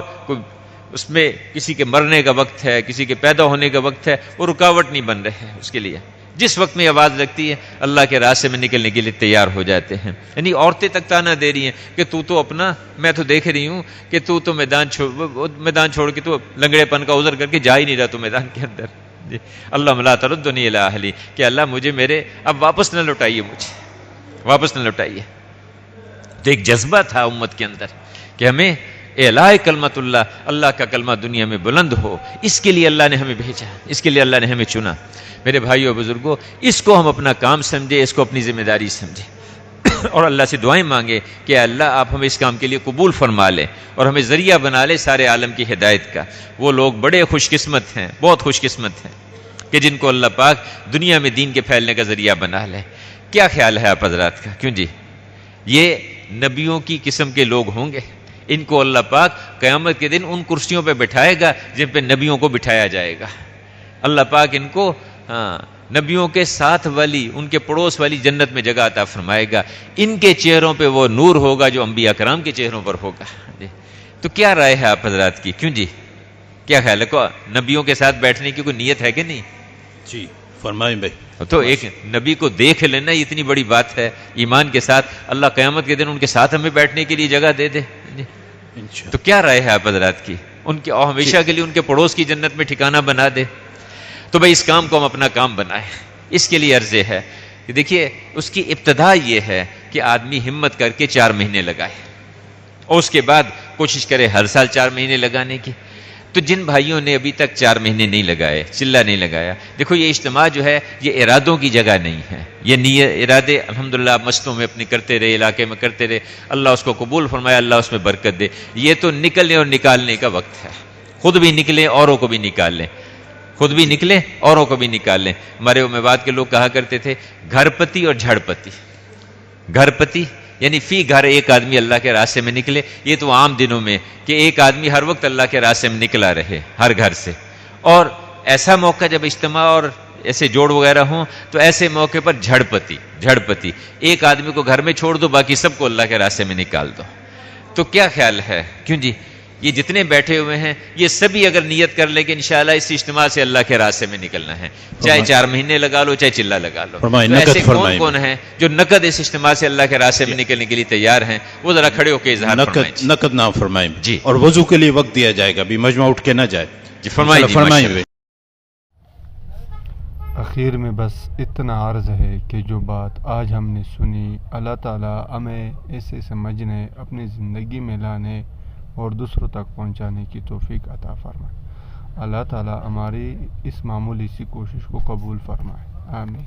اس میں کسی کے مرنے کا وقت ہے، کسی کے پیدا ہونے کا وقت ہے، وہ رکاوٹ نہیں بن رہے ہیں اس کے لیے۔ جس وقت میں آواز لگتی ہے اللہ کے راستے میں نکلنے کے لیے تیار ہو جاتے ہیں۔ یعنی عورتیں تک تانا دے رہی ہیں کہ تو اپنا، میں تو دیکھ رہی ہوں کہ تو میدان چھوڑ کے تو لنگڑے پن کا عذر کر کے جا ہی نہیں رہا تو میدان کے اندر۔ جی اللہ لا تردنی الی اہلی، کہ اللہ مجھے میرے اب واپس نہ لوٹائیے، واپس نہ لوٹائیے۔ تو ایک جذبہ تھا امت کے اندر کہ ہمیں اعلاء کلمت اللہ کا کلمہ دنیا میں بلند ہو، اس کے لیے اللہ نے ہمیں بھیجا، اس کے لیے اللہ نے ہمیں چنا۔ میرے بھائیو بزرگوں، اس کو ہم اپنا کام سمجھے، اس کو اپنی ذمہ داری سمجھے، اور اللہ سے دعائیں مانگے کہ اللہ آپ ہمیں اس کام کے لیے قبول فرما لیں اور ہمیں ذریعہ بنا لے سارے عالم کی ہدایت کا۔ وہ لوگ بڑے خوش قسمت ہیں، بہت خوش قسمت ہیں کہ جن کو اللہ پاک دنیا میں دین کے پھیلنے کا ذریعہ بنا لے۔ کیا خیال ہے آپ حضرات کا؟ کیوں جی، یہ نبیوں کی قسم کے لوگ ہوں گے، ان کو اللہ پاک قیامت کے دن ان کرسیوں پہ بٹھائے گا جن پہ نبیوں کو بٹھایا جائے گا۔ اللہ پاک ان کو نبیوں کے ساتھ والی، ان کے پڑوس والی جنت میں جگہ عطا فرمائے گا۔ ان کے چہروں پہ وہ نور ہوگا جو انبیاء کرام کے چہروں پر ہوگا۔ تو کیا رائے ہے آپ حضرات کی؟ کیوں جی، کیا خیال ہے؟ کو نبیوں کے ساتھ بیٹھنے کی کوئی نیت ہے کہ نہیں؟ جی فرمائیں بھائی۔ تو ایک نبی کو دیکھ لینا اتنی بڑی بات ہے، ایمان کے ساتھ اللہ قیامت کے دن ان کے ساتھ ہمیں بیٹھنے کے لیے جگہ دے دے۔ تو کیا رائے ہے آپ حضرات کی؟ ان کے ہمیشہ کے لیے ان کے پڑوس کی جنت میں ٹھکانہ بنا دے۔ تو بھائی اس کام کو ہم اپنا کام بنائیں۔ اس کے لیے عرض ہے کہ دیکھیے اس کی ابتدا یہ ہے کہ آدمی ہمت کر کے 4 مہینے لگائے، اور اس کے بعد کوشش کرے ہر سال 4 مہینے لگانے کی۔ تو جن بھائیوں نے ابھی تک 4 مہینے نہیں لگائے، چلہ نہیں لگایا، دیکھو یہ اجتماع جو ہے یہ ارادوں کی جگہ نہیں ہے، یہ نیت ارادے الحمدللہ آپ مسجدوں میں اپنے کرتے رہے، علاقے میں کرتے رہے، اللہ اس کو قبول فرمائے، اللہ اس میں برکت دے۔ یہ تو نکلنے اور نکالنے کا وقت ہے، خود بھی نکلیں اوروں کو بھی نکال لیں، خود بھی نکلیں اوروں کو بھی نکال لیں۔ ہمارے میوات کے لوگ کہا کرتے تھے گھر پتی اور جھڑ پتی۔ گھر پتی یعنی فی گھر ایک آدمی اللہ کے راستے میں نکلے، یہ تو عام دنوں میں کہ ایک آدمی ہر وقت اللہ کے راستے میں نکلا رہے ہر گھر سے، اور ایسا موقع جب اجتماع اور ایسے جوڑ وغیرہ ہوں تو ایسے موقع پر جھڑ پتی، ایک آدمی کو گھر میں چھوڑ دو، باقی سب کو اللہ کے راستے میں نکال دو۔ تو کیا خیال ہے؟ کیوں جی، یہ جتنے بیٹھے ہوئے ہیں یہ سبھی اگر نیت کر لیں کہ انشاءاللہ اس اجتماع سے اللہ کے راستے میں نکلنا ہے، چاہے 4 مہینے لگا لو چاہے چلہ لگا لو۔ تو ایسے کون ہیں جو نقد اس اجتماع سے اللہ کے راستے میں نکلنے کے لیے تیار ہیں؟ وہ ذرا کھڑے ہو کے اظہار فرمائیں۔ نقد نہ فرمائیں جی، اور وضو کے لیے وقت دیا جائے گا، بھی مجمع اٹھ کے نہ جائے۔ جی فرمائیں۔ اخیر میں بس اتنا عرض ہے کہ جو بات آج ہم نے سنی، اللہ تعالیٰ ہمیں اسے سمجھنے، اپنی زندگی میں لانے اور دوسروں تک پہنچانے کی توفیق عطا فرمائے۔ اللہ تعالیٰ ہماری اس معمولی سی کوشش کو قبول فرمائے، آمین۔